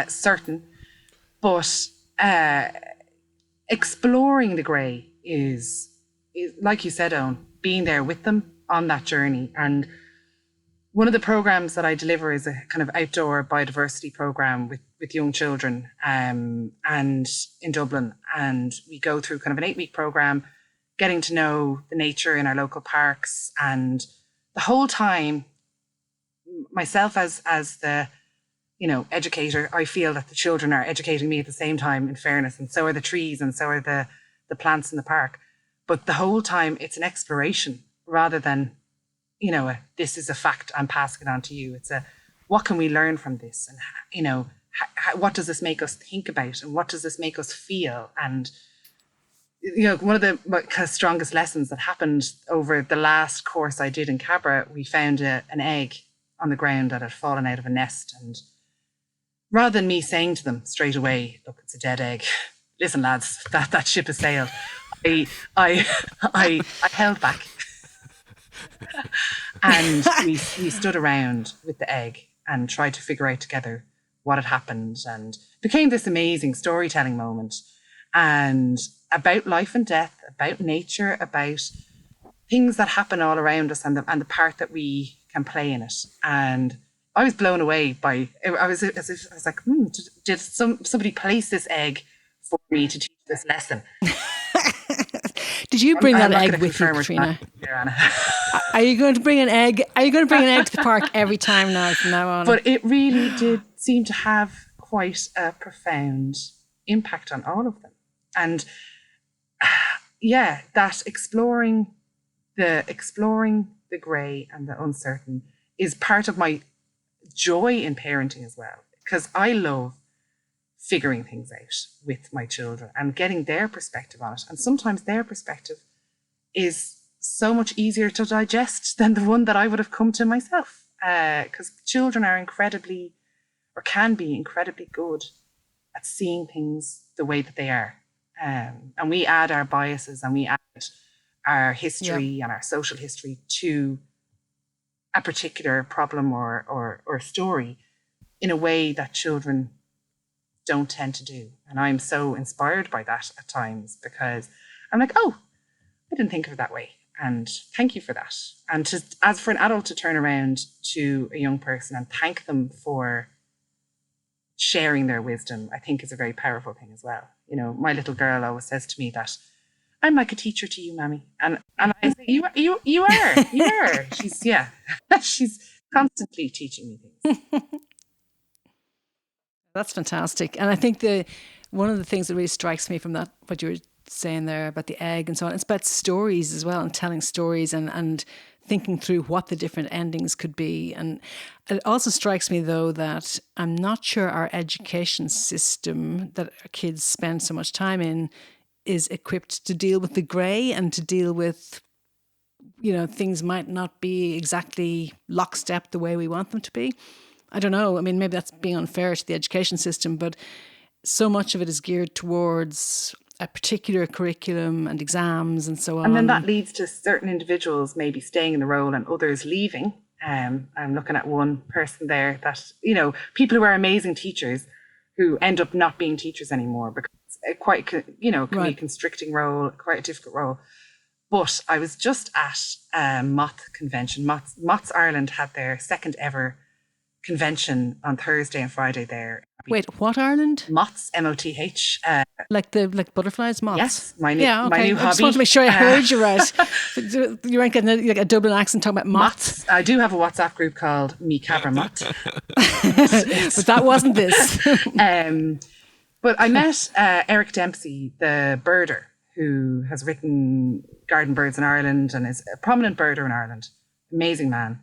[SPEAKER 4] certain. But exploring the grey is, like you said, Eoin, being there with them on that journey. And one of the programs that I deliver is a kind of outdoor biodiversity program with young children, and in Dublin. And we go through kind of an 8-week program, getting to know the nature in our local parks. And the whole time, myself as the educator, I feel that the children are educating me at the same time, in fairness, and so are the trees, and so are the plants in the park. But the whole time it's an exploration rather than, this is a fact, I'm passing it on to you. It's what can we learn from this? And, what does this make us think about? And what does this make us feel? And, one of the kind of strongest lessons that happened over the last course I did in Cabra, we found an egg on the ground that had fallen out of a nest. And rather than me saying to them straight away, "Look, it's a dead egg. Listen, lads, that ship has sailed," I held back. And we stood around with the egg and tried to figure out together what had happened, and became this amazing storytelling moment, and about life and death, about nature, about things that happen all around us, and the part that we can play in it. And I was blown away by. I was like, did somebody place this egg for me to teach this lesson?
[SPEAKER 1] Did you bring that egg with you, Caitriona? Are you going to bring an egg? Are you going to bring an egg to the park every time now from now on?
[SPEAKER 4] But it really did seem to have quite a profound impact on all of them. And that exploring the grey and the uncertain is part of my joy in parenting as well, because I love figuring things out with my children and getting their perspective on it. And sometimes their perspective is so much easier to digest than the one that I would have come to myself, because children are can be incredibly good at seeing things the way that they are. And we add our biases and we add our history and our social history to a particular problem or story in a way that children don't tend to do. And I'm so inspired by that at times, because I'm like, oh, I didn't think of it that way. And thank you for that. And as for an adult to turn around to a young person and thank them for sharing their wisdom, I think is a very powerful thing as well. My little girl always says to me that I'm like a teacher to you, Mammy. And I say, you are. She's constantly teaching me things.
[SPEAKER 1] That's fantastic. And I think one of the things that really strikes me from that, what you were saying there about the egg and so on, it's about stories as well, and telling stories and thinking through what the different endings could be. And it also strikes me, though, that I'm not sure our education system that our kids spend so much time in is equipped to deal with the grey and to deal with, things might not be exactly lockstep the way we want them to be. I don't know. I mean, maybe that's being unfair to the education system, but so much of it is geared towards a particular curriculum and exams and so on.
[SPEAKER 4] And then that leads to certain individuals maybe staying in the role and others leaving. I'm looking at one person there that, people who are amazing teachers who end up not being teachers anymore because it's quite, can be a constricting role, quite a difficult role. But I was just at Moth convention. Moths Ireland had their second ever convention on Thursday and Friday there.
[SPEAKER 1] Wait, what Ireland?
[SPEAKER 4] Moths, M-O-T-H.
[SPEAKER 1] Like butterflies, moths?
[SPEAKER 4] Yes, my new
[SPEAKER 1] I
[SPEAKER 4] hobby.
[SPEAKER 1] just want to make sure I heard you right. You weren't getting a Dublin accent talking about moths.
[SPEAKER 4] I do have a WhatsApp group called Me Cabra Moth.
[SPEAKER 1] But that wasn't this.
[SPEAKER 4] But I met Eric Dempsey, the birder, who has written Garden Birds in Ireland and is a prominent birder in Ireland. Amazing man.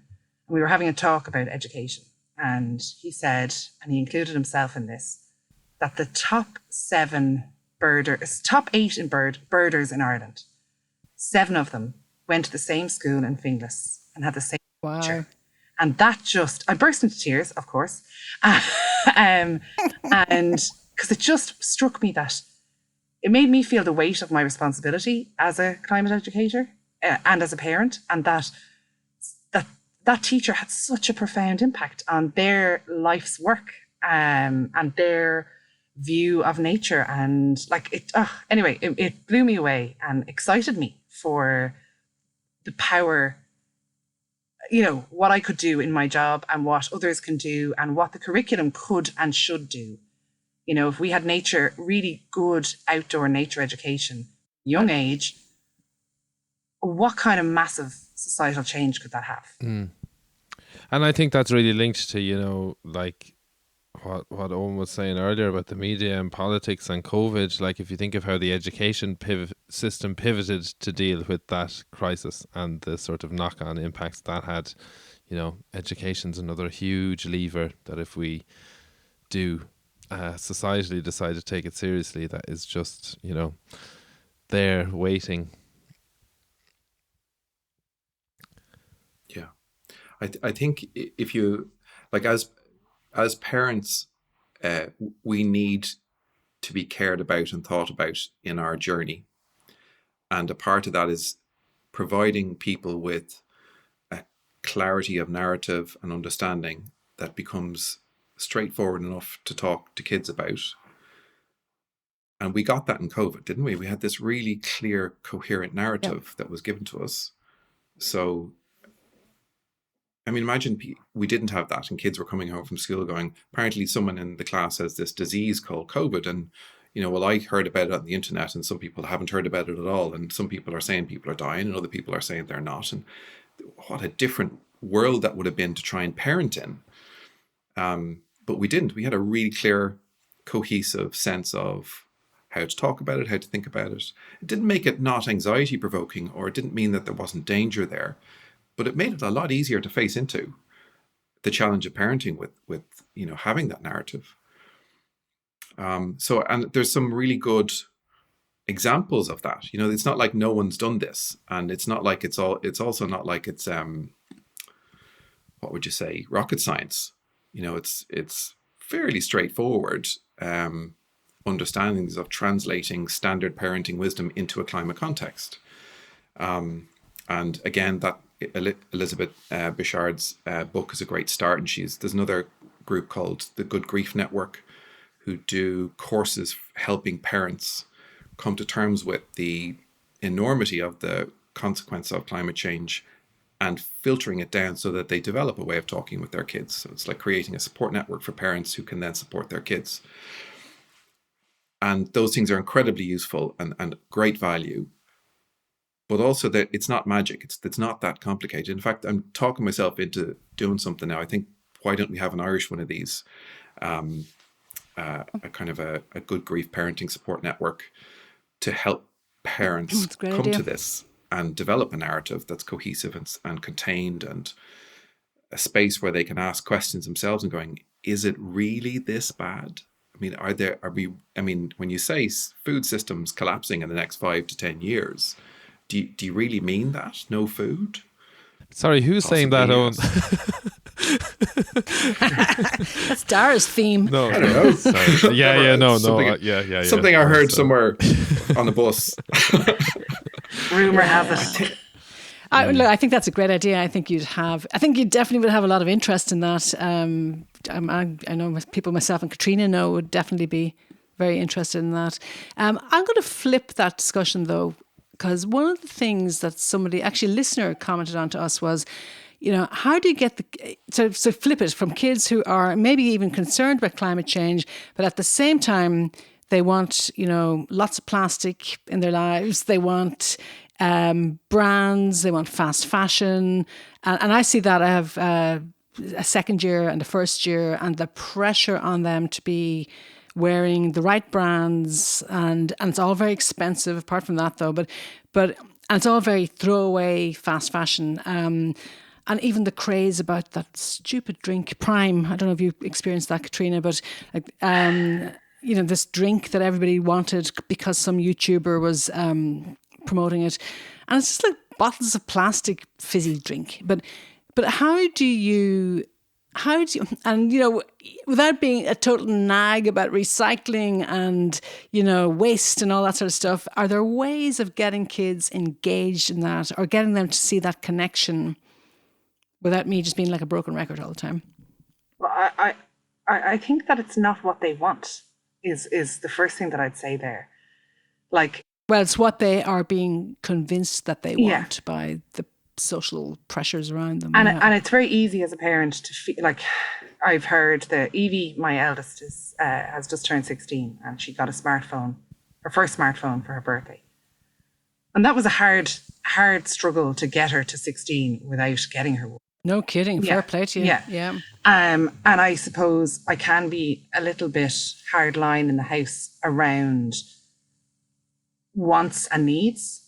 [SPEAKER 4] And we were having a talk about education. And he said, and he included himself in this, that the top 8 in birders in Ireland, 7 of them went to the same school in Finglas and had the same teacher. And that I burst into tears, of course. And because it just struck me that it made me feel the weight of my responsibility as a climate educator and as a parent, and that teacher had such a profound impact on their life's work and their view of nature. And it blew me away and excited me for the power, what I could do in my job and what others can do and what the curriculum could and should do. If we had really good outdoor nature education, young age, what kind of massive societal change could that have?
[SPEAKER 2] Mm. And I think that's really linked to, like what Eoin was saying earlier about the media and politics and COVID. Like, if you think of how the education system pivoted to deal with that crisis and the sort of knock-on impacts that had, education's another huge lever that if we do societally decide to take it seriously, that is just, there waiting.
[SPEAKER 3] Yeah. I think if you, like, as parents, we need to be cared about and thought about in our journey. And a part of that is providing people with a clarity of narrative and understanding that becomes straightforward enough to talk to kids about. And we got that in COVID, didn't we? We had this really clear, coherent narrative that was given to us. So, I mean, imagine we didn't have that and kids were coming home from school going, apparently someone in the class has this disease called COVID. And, I heard about it on the internet and some people haven't heard about it at all. And some people are saying people are dying and other people are saying they're not. And what a different world that would have been to try and parent in. But we didn't. We had a really clear, cohesive sense of how to talk about it, how to think about it. It didn't make it not anxiety provoking, or it didn't mean that there wasn't danger there. But it made it a lot easier to face into the challenge of parenting with having that narrative. And there's some really good examples of that. It's not like no one's done this, and it's not like it's also not like it's what would you say, rocket science. It's fairly straightforward understandings of translating standard parenting wisdom into a climate context. And again, that Elizabeth Bichard's book is a great start, and there's another group called the Good Grief Network who do courses helping parents come to terms with the enormity of the consequence of climate change and filtering it down so that they develop a way of talking with their kids. So it's like creating a support network for parents who can then support their kids. And those things are incredibly useful and great value. But also that it's not magic. It's not that complicated. In fact, I'm talking myself into doing something now. I think, why don't we have an Irish one of these? A kind of a good grief parenting support network to help parents come to this and develop a narrative that's cohesive and contained, and a space where they can ask questions themselves and going, is it really this bad? I mean, when you say food systems collapsing in the next 5 to 10 years, do you really mean that? No food?
[SPEAKER 2] Sorry, who's saying that, Owen?
[SPEAKER 1] That's Darragh's theme.
[SPEAKER 2] No,
[SPEAKER 3] I don't know.
[SPEAKER 2] Sorry.
[SPEAKER 3] Something I heard somewhere on the bus.
[SPEAKER 4] Rumor has it.
[SPEAKER 1] Look, I think that's a great idea. I think you definitely would have a lot of interest in that. I know people, myself and Caitriona know, would definitely be very interested in that. I'm going to flip that discussion though, because one of the things that somebody, actually a listener, commented on to us was, how do you get so flip it from kids who are maybe even concerned about climate change, but at the same time, they want, lots of plastic in their lives. They want brands, they want fast fashion. And I see that. I have a second year and a first year, and the pressure on them to be wearing the right brands, and it's all very expensive apart from that though, but and it's all very throwaway fast fashion. And even the craze about that stupid drink, Prime. I don't know if you experienced that, Caitriona, but this drink that everybody wanted because some YouTuber was promoting it, and it's just like bottles of plastic fizzy drink. But how do you, and without being a total nag about recycling and waste and all that sort of stuff, are there ways of getting kids engaged in that, or getting them to see that connection without me just being like a broken record all the time?
[SPEAKER 4] Well, I think that it's not what they want is the first thing that I'd say there.
[SPEAKER 1] Well, it's what they are being convinced that they want by the social pressures around them.
[SPEAKER 4] And it's very easy as a parent to feel like, I've heard that Evie, my eldest, has just turned 16, and she got her first smartphone for her birthday. And that was a hard struggle to get her to 16 without getting her one.
[SPEAKER 1] No kidding. Fair play to you.
[SPEAKER 4] Yeah. And I suppose I can be a little bit hard line in the house around wants and needs.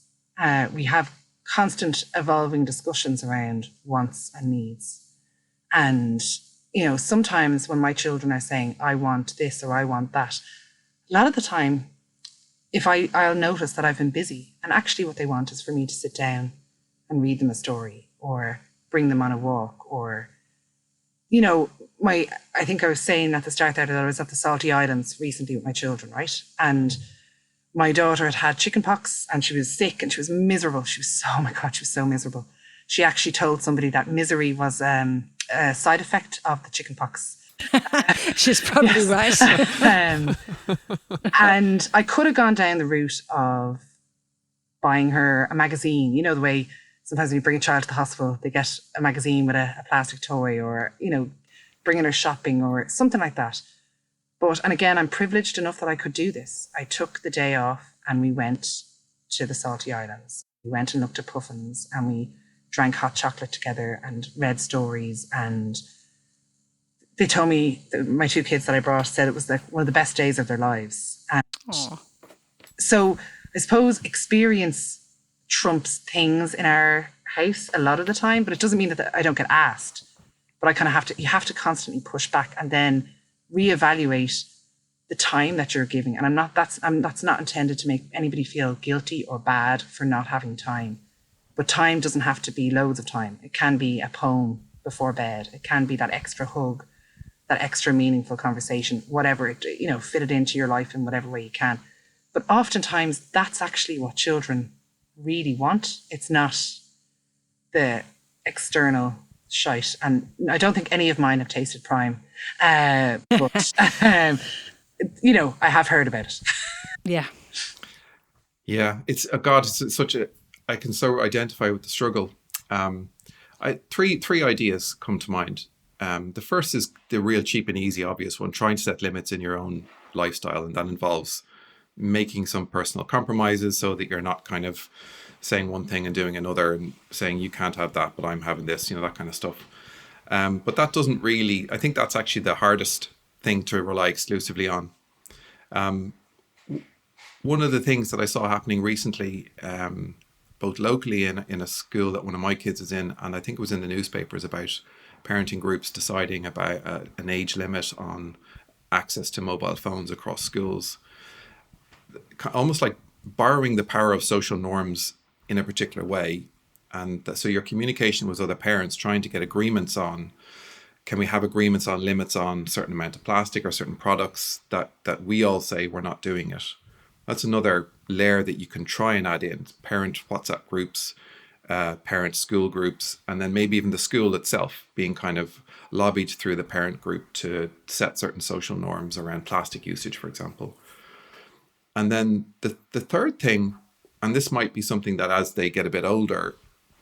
[SPEAKER 4] We have constant evolving discussions around wants and needs. And, sometimes when my children are saying, I want this or I want that, a lot of the time, I'll notice that I've been busy, and actually what they want is for me to sit down and read them a story, or bring them on a walk, or, I think I was saying at the start there that I was at the Salty Islands recently with my children, right? And my daughter had chicken pox, and she was sick, and she was miserable. She was so miserable. She actually told somebody that misery was a side effect of the chicken pox.
[SPEAKER 1] She's probably right.
[SPEAKER 4] And I could have gone down the route of buying her a magazine, the way sometimes when you bring a child to the hospital, they get a magazine with a plastic toy, or, bringing her shopping or something like that. And again, I'm privileged enough that I could do this. I took the day off and we went to the Salty Islands. We went and looked at puffins, and we drank hot chocolate together and read stories. And they told me, my two kids that I brought said it was one of the best days of their lives. And so I suppose experience trumps things in our house a lot of the time, but it doesn't mean that I don't get asked. But I kind of you have to constantly push back and then reevaluate the time that you're giving. And that's not intended to make anybody feel guilty or bad for not having time. But time doesn't have to be loads of time. It can be a poem before bed. It can be that extra hug, that extra meaningful conversation, whatever it, fit it into your life in whatever way you can. But oftentimes that's actually what children really want. It's not the external shite. And I don't think any of mine have tasted Prime. But, I have heard about it.
[SPEAKER 1] Yeah.
[SPEAKER 3] Yeah. It's such I can so identify with the struggle. Three ideas come to mind. The first is the real cheap and easy, obvious one, trying to set limits in your own lifestyle. And that involves making some personal compromises so that you're not kind of saying one thing and doing another, and saying you can't have that, but I'm having this, that kind of stuff. But that doesn't really, I think that's actually the hardest thing to rely exclusively on. One of the things that I saw happening recently both locally in a school that one of my kids is in, and I think it was in the newspapers, about parenting groups deciding about an age limit on access to mobile phones across schools, almost like borrowing the power of social norms in a particular way. And so your communication with other parents, trying to get agreements on, can we have agreements on limits on certain amount of plastic or certain products that we all say we're not doing it. That's another layer that you can try and add in: parent WhatsApp groups, parent school groups, and then maybe even the school itself being kind of lobbied through the parent group to set certain social norms around plastic usage, for example. And then the third thing, and this might be something that as they get a bit older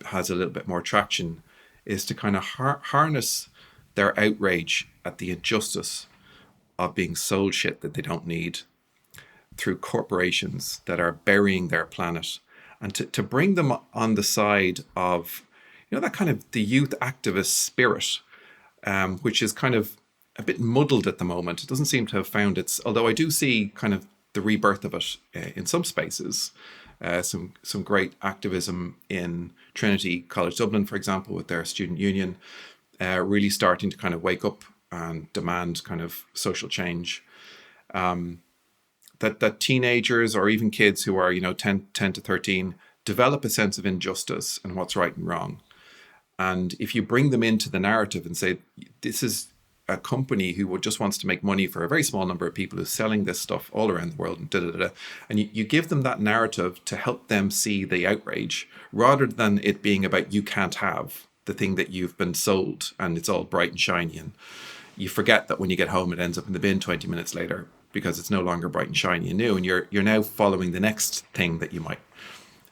[SPEAKER 3] has a little bit more traction, is to kind of harness their outrage at the injustice of being sold shit that they don't need through corporations that are burying their planet, and to bring them on the side of, that kind of the youth activist spirit, which is kind of a bit muddled at the moment. It doesn't seem to have found its, although I do see kind of the rebirth of it in some spaces. Some great activism in Trinity College Dublin, for example, with their student union, really starting to kind of wake up and demand kind of social change. That teenagers or even kids who are 10 to 13 develop a sense of injustice and what's right and wrong. And if you bring them into the narrative and say, this is a company who just wants to make money for a very small number of people who's selling this stuff all around the world, and you give them that narrative to help them see the outrage, rather than it being about you can't have the thing that you've been sold and it's all bright and shiny, and you forget that when you get home it ends up in the bin 20 minutes later because it's no longer bright and shiny and new, and you're now following the next thing that you might,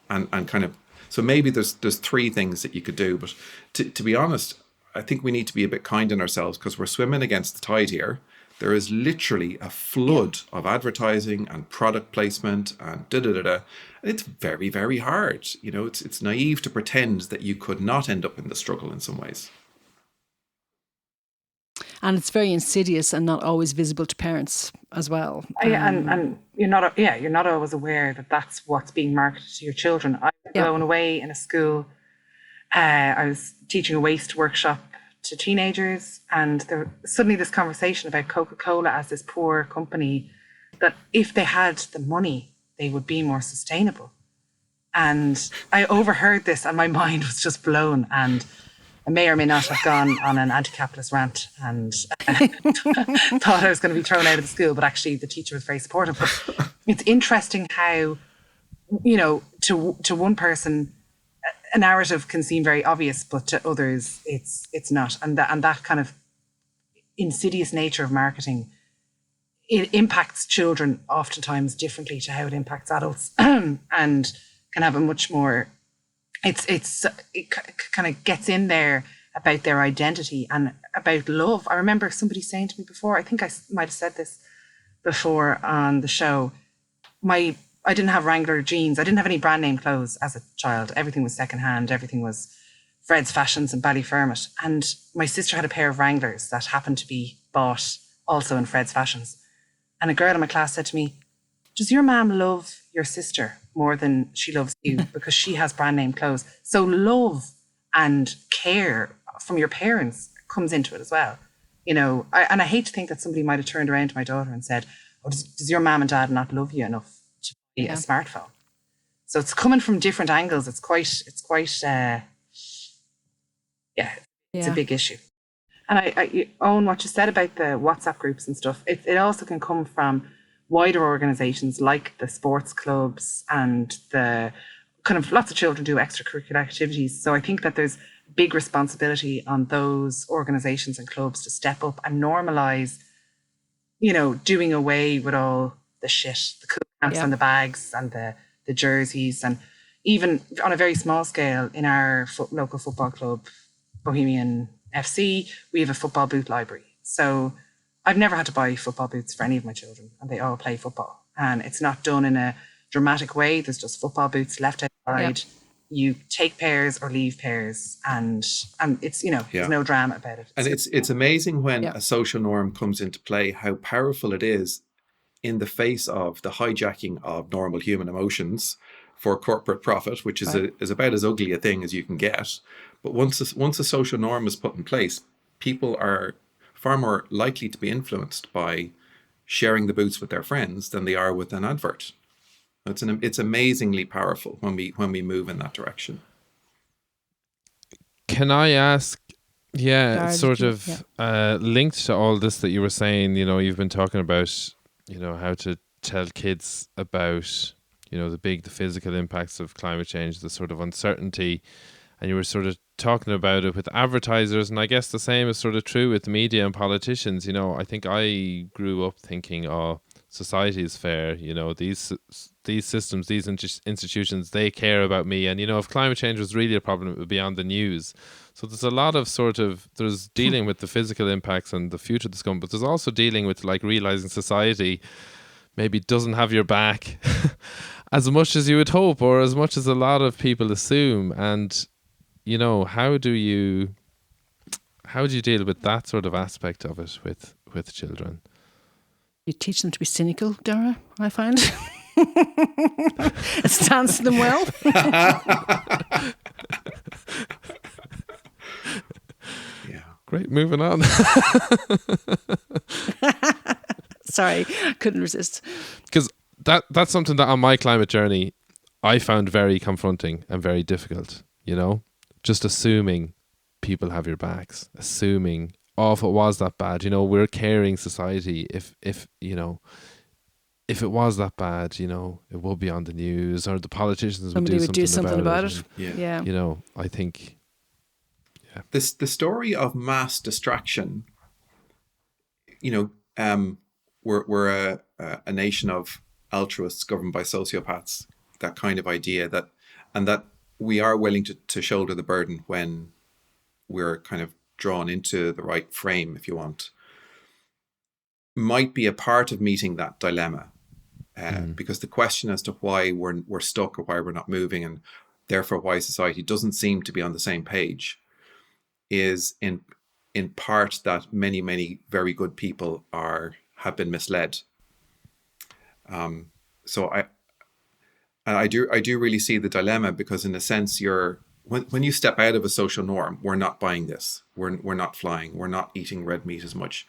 [SPEAKER 3] and kind of, so maybe there's three things that you could do. But to be honest, I think we need to be a bit kind on ourselves, because we're swimming against the tide here. There is literally a flood of advertising and product placement and and it's very, very hard. It's naive to pretend that you could not end up in the struggle in some ways.
[SPEAKER 1] And it's very insidious and not always visible to parents as well.
[SPEAKER 4] And you're not always aware that that's what's being marketed to your children. I was blown away in a school. I was teaching a waste workshop to teenagers, and there was suddenly this conversation about Coca-Cola as this poor company that if they had the money, they would be more sustainable. And I overheard this and my mind was just blown, and I may or may not have gone on an anti-capitalist rant and thought I was going to be thrown out of the school, but actually the teacher was very supportive. But it's interesting how, to one person, a narrative can seem very obvious, but to others, it's not. And that kind of insidious nature of marketing, it impacts children oftentimes differently to how it impacts adults, and can have a much more. It kind of gets in there about their identity and about love. I remember somebody saying to me before, I think I might have said this before on the show, I didn't have Wrangler jeans. I didn't have any brand name clothes as a child. Everything was secondhand. Everything was Fred's Fashions and Ballyfermot. And my sister had a pair of Wranglers that happened to be bought also in Fred's Fashions. And a girl in my class said to me, does your mom love your sister more than she loves you because she has brand name clothes? So love and care from your parents comes into it as well. I hate to think that somebody might have turned around to my daughter and said, oh, does your mom and dad not love you enough to buy a smartphone? So it's coming from different angles. It's quite it's a big issue. And Owen, what you said about the WhatsApp groups and stuff, it also can come from wider organizations like the sports clubs, and the kind of lots of children do extracurricular activities. So I think that there's big responsibility on those organizations and clubs to step up and normalize, doing away with all the shit, the cool camps and the bags and the jerseys. And even on a very small scale, in our local football club, Bohemian FC, we have a football boot library. So I've never had to buy football boots for any of my children, and they all play football. And it's not done in a dramatic way. There's just football boots left outside. You take pairs or leave pairs, and it's, there's no drama about it.
[SPEAKER 3] And it's amazing when a social norm comes into play, how powerful it is in the face of the hijacking of normal human emotions for corporate profit, which is is about as ugly a thing as you can get. But once a social norm is put in place, people are far more likely to be influenced by sharing the boots with their friends than they are with an advert. It's amazingly powerful when we move in that direction.
[SPEAKER 2] Can I ask? Yeah, it's sort of linked to all this that you were saying. You know, you've been talking about, you know, how to tell kids about, you know, the physical impacts of climate change, the sort of uncertainty, and you were sort of talking about it with advertisers, and I guess the same is sort of true with media and politicians. You know, I think I grew up thinking, oh, society is fair. You know, these systems, these institutions, they care about me. And, you know, if climate change was really a problem, it would be on the news. So there's a lot of there's dealing with the physical impacts and the future that's coming, but there's also dealing with like realizing society maybe doesn't have your back as much as you would hope, or as much as a lot of people assume. And, you know, how do you deal with that sort of aspect of it with children?
[SPEAKER 1] You teach them to be cynical, Darragh, I find. It stands to them well.
[SPEAKER 3] Yeah.
[SPEAKER 2] Great, moving on.
[SPEAKER 1] Sorry, couldn't resist.
[SPEAKER 2] Because that's something that on my climate journey I found very confronting and very difficult, you know? Just assuming people have your backs, assuming, oh, if it was that bad, you know, we're a caring society. If you know, if it was that bad, you know, it would be on the news, or the politicians would do something about it.
[SPEAKER 1] Yeah.
[SPEAKER 2] You know, I think, yeah.
[SPEAKER 3] The story of mass distraction, you know, we're a nation of altruists governed by sociopaths, that kind of idea that we are willing to shoulder the burden when we're kind of drawn into the right frame, if you want, might be a part of meeting that dilemma. Because the question as to why we're stuck or why we're not moving, and therefore why society doesn't seem to be on the same page, is in part that many very good people have been misled. So I do really see the dilemma, because in a sense when you step out of a social norm, we're not buying this, we're not flying, we're not eating red meat as much.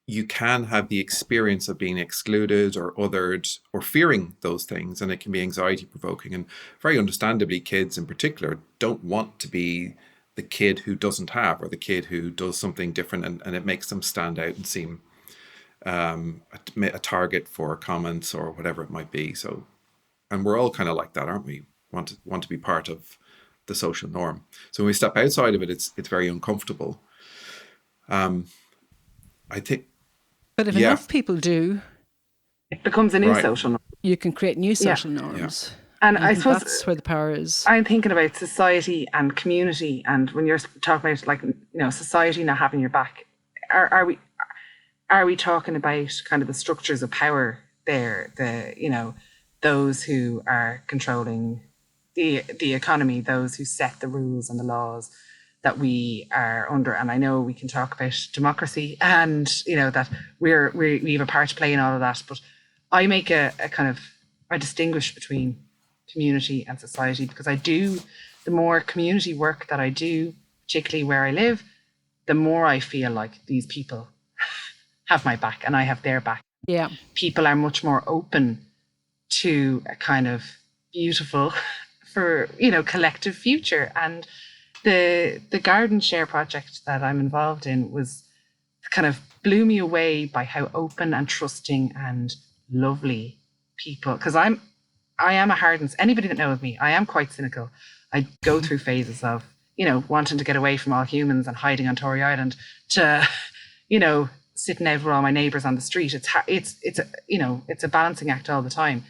[SPEAKER 3] You can have the experience of being excluded or othered or fearing those things, and it can be anxiety provoking. And very understandably, kids in particular don't want to be the kid who doesn't have, or the kid who does something different, and it makes them stand out and seem a target for comments or whatever it might be. So, and we're all kind of like that, aren't we? Want to be part of the social norm. So when we step outside of it, it's very uncomfortable. I think.
[SPEAKER 1] But if enough people do,
[SPEAKER 4] it becomes a new social norm.
[SPEAKER 1] You can create new social norms.
[SPEAKER 3] Yeah.
[SPEAKER 4] And I suppose
[SPEAKER 1] that's where the power is.
[SPEAKER 4] I'm thinking about society and community, and when you're talking about, like, you know, society not having your back, are we talking about kind of the structures of power there? You know, those who are controlling the economy, those who set the rules and the laws that we are under. And I know we can talk about democracy, and, you know, that we have a part to play in all of that. But I make a distinguish between community and society, because the more community work that I do, particularly where I live, the more I feel like these people have my back and I have their back.
[SPEAKER 1] Yeah.
[SPEAKER 4] People are much more open to a kind of beautiful, for, you know, collective future. And the garden share project that I'm involved in was kind of blew me away by how open and trusting and lovely people, because I am a hardened, anybody that knows me, I am quite cynical. I go through phases of, you know, wanting to get away from all humans and hiding on Tory Island, to, you know, sitting out with all my neighbours on the street. It's a balancing act all the time.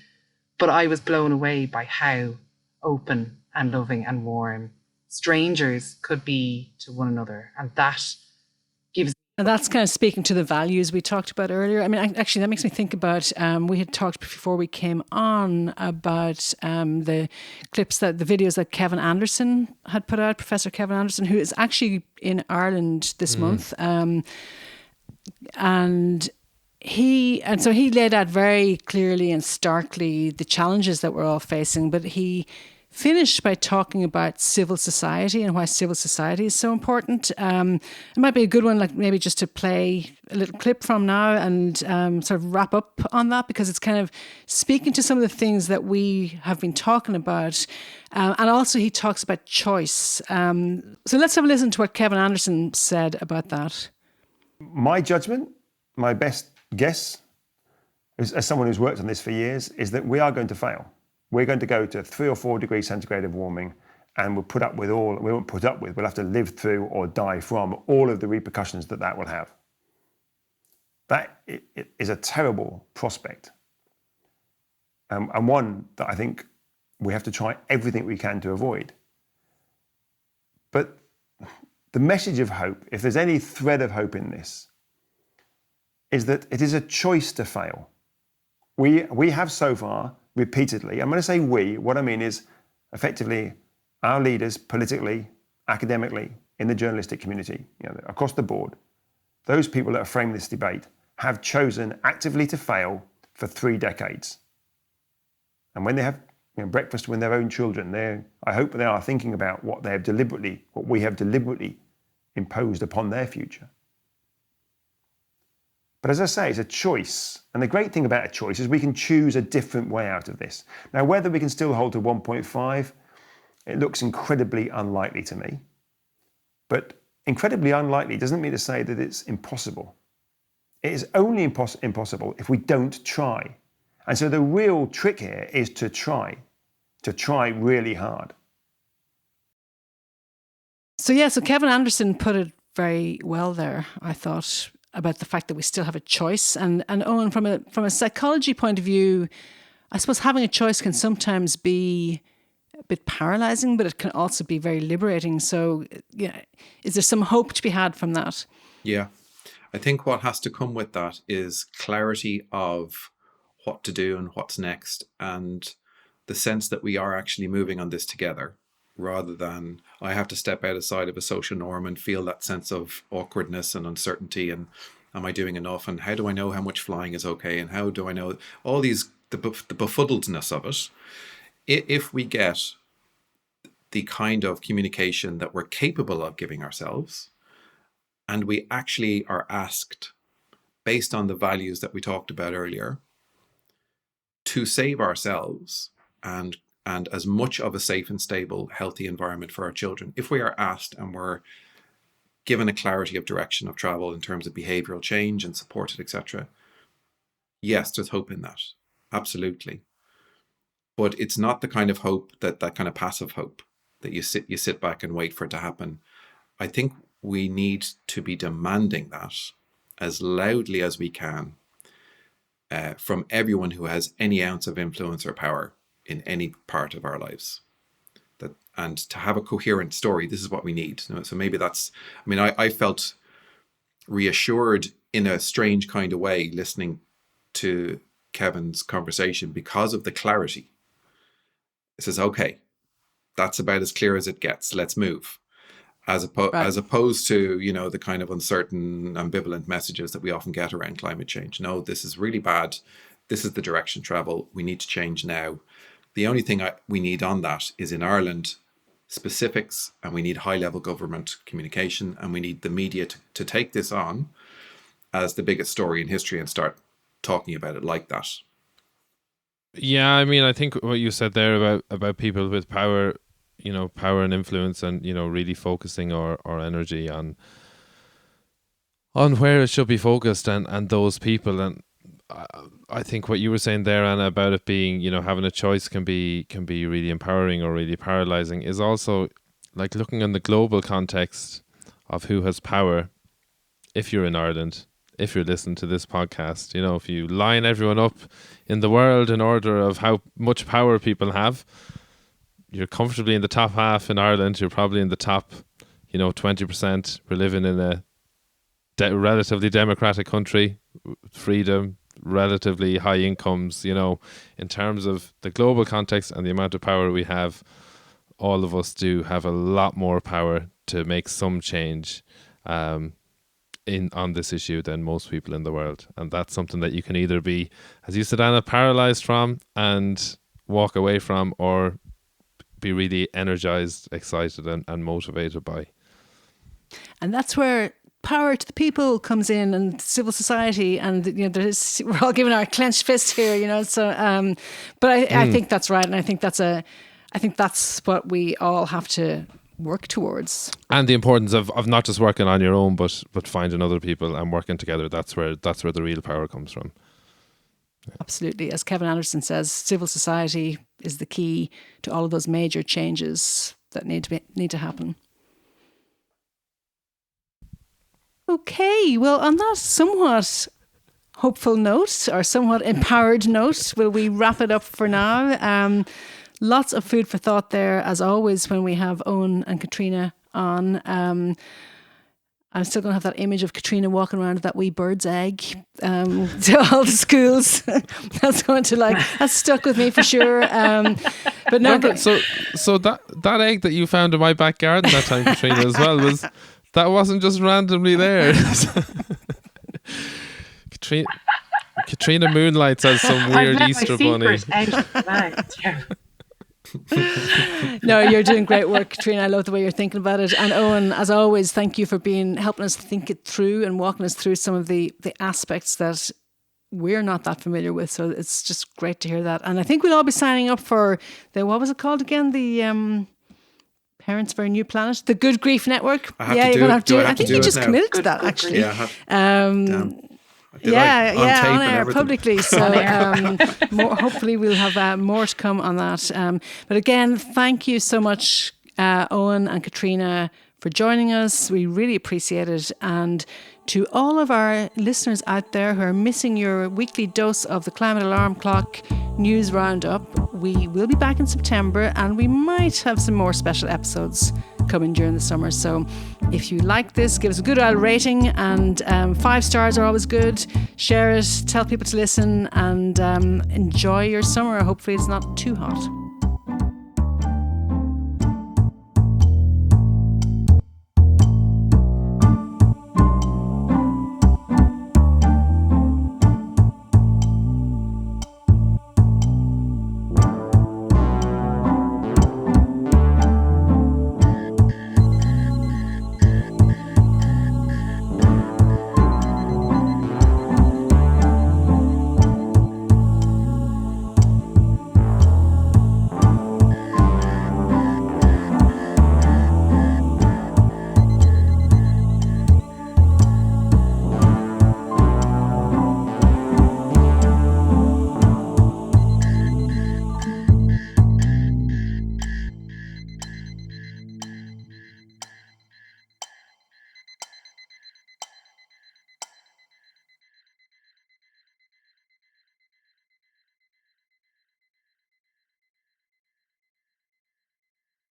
[SPEAKER 4] But I was blown away by how open and loving and warm strangers could be to one another. And that gives...
[SPEAKER 1] And that's kind of speaking to the values we talked about earlier. I mean, actually, that makes me think about, we had talked before we came on about the videos that Kevin Anderson had put out, Professor Kevin Anderson, who is actually in Ireland this month. And he laid out very clearly and starkly the challenges that we're all facing, but he finished by talking about civil society and why civil society is so important. It might be a good one, like maybe just to play a little clip from now and sort of wrap up on that, because it's kind of speaking to some of the things that we have been talking about. And also he talks about choice. So let's have a listen to what Kevin Anderson said about that.
[SPEAKER 5] My judgment, my best guess, as someone who's worked on this for years, is that we are going to fail. We're going to go to 3 or 4 degrees centigrade of warming, and we'll have to live through or die from all of the repercussions that will have. That is a terrible prospect. And one that I think we have to try everything we can to avoid. But the message of hope, if there's any thread of hope in this, is that it is a choice to fail. We have so far repeatedly, I'm going to say we, what I mean is effectively our leaders politically, academically, in the journalistic community, across the board, those people that have framed this debate have chosen actively to fail for 3 decades. And when they have breakfast with their own children, I hope they are thinking about what we have deliberately imposed upon their future. But as I say, it's a choice. And the great thing about a choice is we can choose a different way out of this. Now, whether we can still hold to 1.5, it looks incredibly unlikely to me. But incredibly unlikely doesn't mean to say that it's impossible. It is only impossible if we don't try. And so the real trick here is to try really hard.
[SPEAKER 1] So Kevin Anderson put it very well there, I thought, about the fact that we still have a choice. And Eoin, from a psychology point of view, I suppose having a choice can sometimes be a bit paralyzing, but it can also be very liberating. So is there some hope to be had from that?
[SPEAKER 3] Yeah. I think what has to come with that is clarity of what to do and what's next, and the sense that we are actually moving on this together, rather than I have to step outside of a social norm and feel that sense of awkwardness and uncertainty, and am I doing enough, and how do I know how much flying is okay, and how do I know all these, the befuddledness of it. If we get the kind of communication that we're capable of giving ourselves, and we actually are asked, based on the values that we talked about earlier, to save ourselves and as much of a safe and stable, healthy environment for our children, if we are asked and we're given a clarity of direction of travel in terms of behavioral change and supported, etc., yes, there's hope in that. Absolutely. But it's not the kind of hope that kind of passive hope that you sit back and wait for it to happen. I think we need to be demanding that as loudly as we can from everyone who has any ounce of influence or power in any part of our lives. And to have a coherent story, this is what we need. So maybe I felt reassured in a strange kind of way listening to Kevin's conversation because of the clarity. It says, okay, that's about as clear as it gets. Let's move. As opposed to, the kind of uncertain, ambivalent messages that we often get around climate change. No, this is really bad. This is the direction travel. We need to change now. The only thing we need on that is in Ireland specifics, and we need high-level government communication, and we need the media to take this on as the biggest story in history and start talking about it like that.
[SPEAKER 2] Yeah, I think what you said there about people with power, power and influence, and really focusing our energy on where it should be focused and those people. And I think what you were saying there, Anna, about it being, having a choice can be really empowering or really paralyzing, is also like looking in the global context of who has power. If you're in Ireland, if you're listening to this podcast, if you line everyone up in the world in order of how much power people have, you're comfortably in the top half in Ireland. You're probably in the top, 20%. We're living in a relatively democratic country, freedom, relatively high incomes, in terms of the global context and the amount of power we have. All of us do have a lot more power to make some change on this issue than most people in the world. And that's something that you can either be, as you said, Anna, paralyzed from and walk away from, or be really energized, excited and motivated by. And
[SPEAKER 1] that's where power to the people comes in, and civil society, and we're all giving our clenched fist here, so but I think that's right, and I think that's what we all have to work towards. And the importance of not just working on your own, but finding other people and working together. That's where the real power comes from. Yeah. Absolutely. As Kevin Anderson says, civil society is the key to all of those major changes that need to happen. Okay, well, on that somewhat hopeful note, or somewhat empowered note, will we wrap it up for now? Lots of food for thought there, as always, when we have Eoin and Caitriona on. I'm still going to have that image of Caitriona walking around with that wee bird's egg to all the schools. That's stuck with me for sure. But no, so that egg that you found in my back garden that time, Caitriona, as well, wasn't just randomly there. Caitriona moonlights as some weird Easter bunny. No, you're doing great work, Caitriona. I love the way you're thinking about it. And Eoin, as always, thank you for helping us think it through and walking us through some of the aspects that we're not that familiar with. So it's just great to hear that. And I think we'll all be signing up for what was it called again? The Parents for a New Planet, the Good Grief Network. You're going to have to do it. I think you just committed to that, actually. Yeah. On air publicly. So hopefully we'll have more to come on that. But again, thank you so much, Eoin and Caitriona, for joining us. We really appreciate it. And to all of our listeners out there who are missing your weekly dose of the Climate Alarm Clock news roundup, we will be back in September, and we might have some more special episodes coming during the summer. So if you like this, give us a good old rating, and 5 stars are always good. Share it, tell people to listen, and enjoy your summer. Hopefully it's not too hot.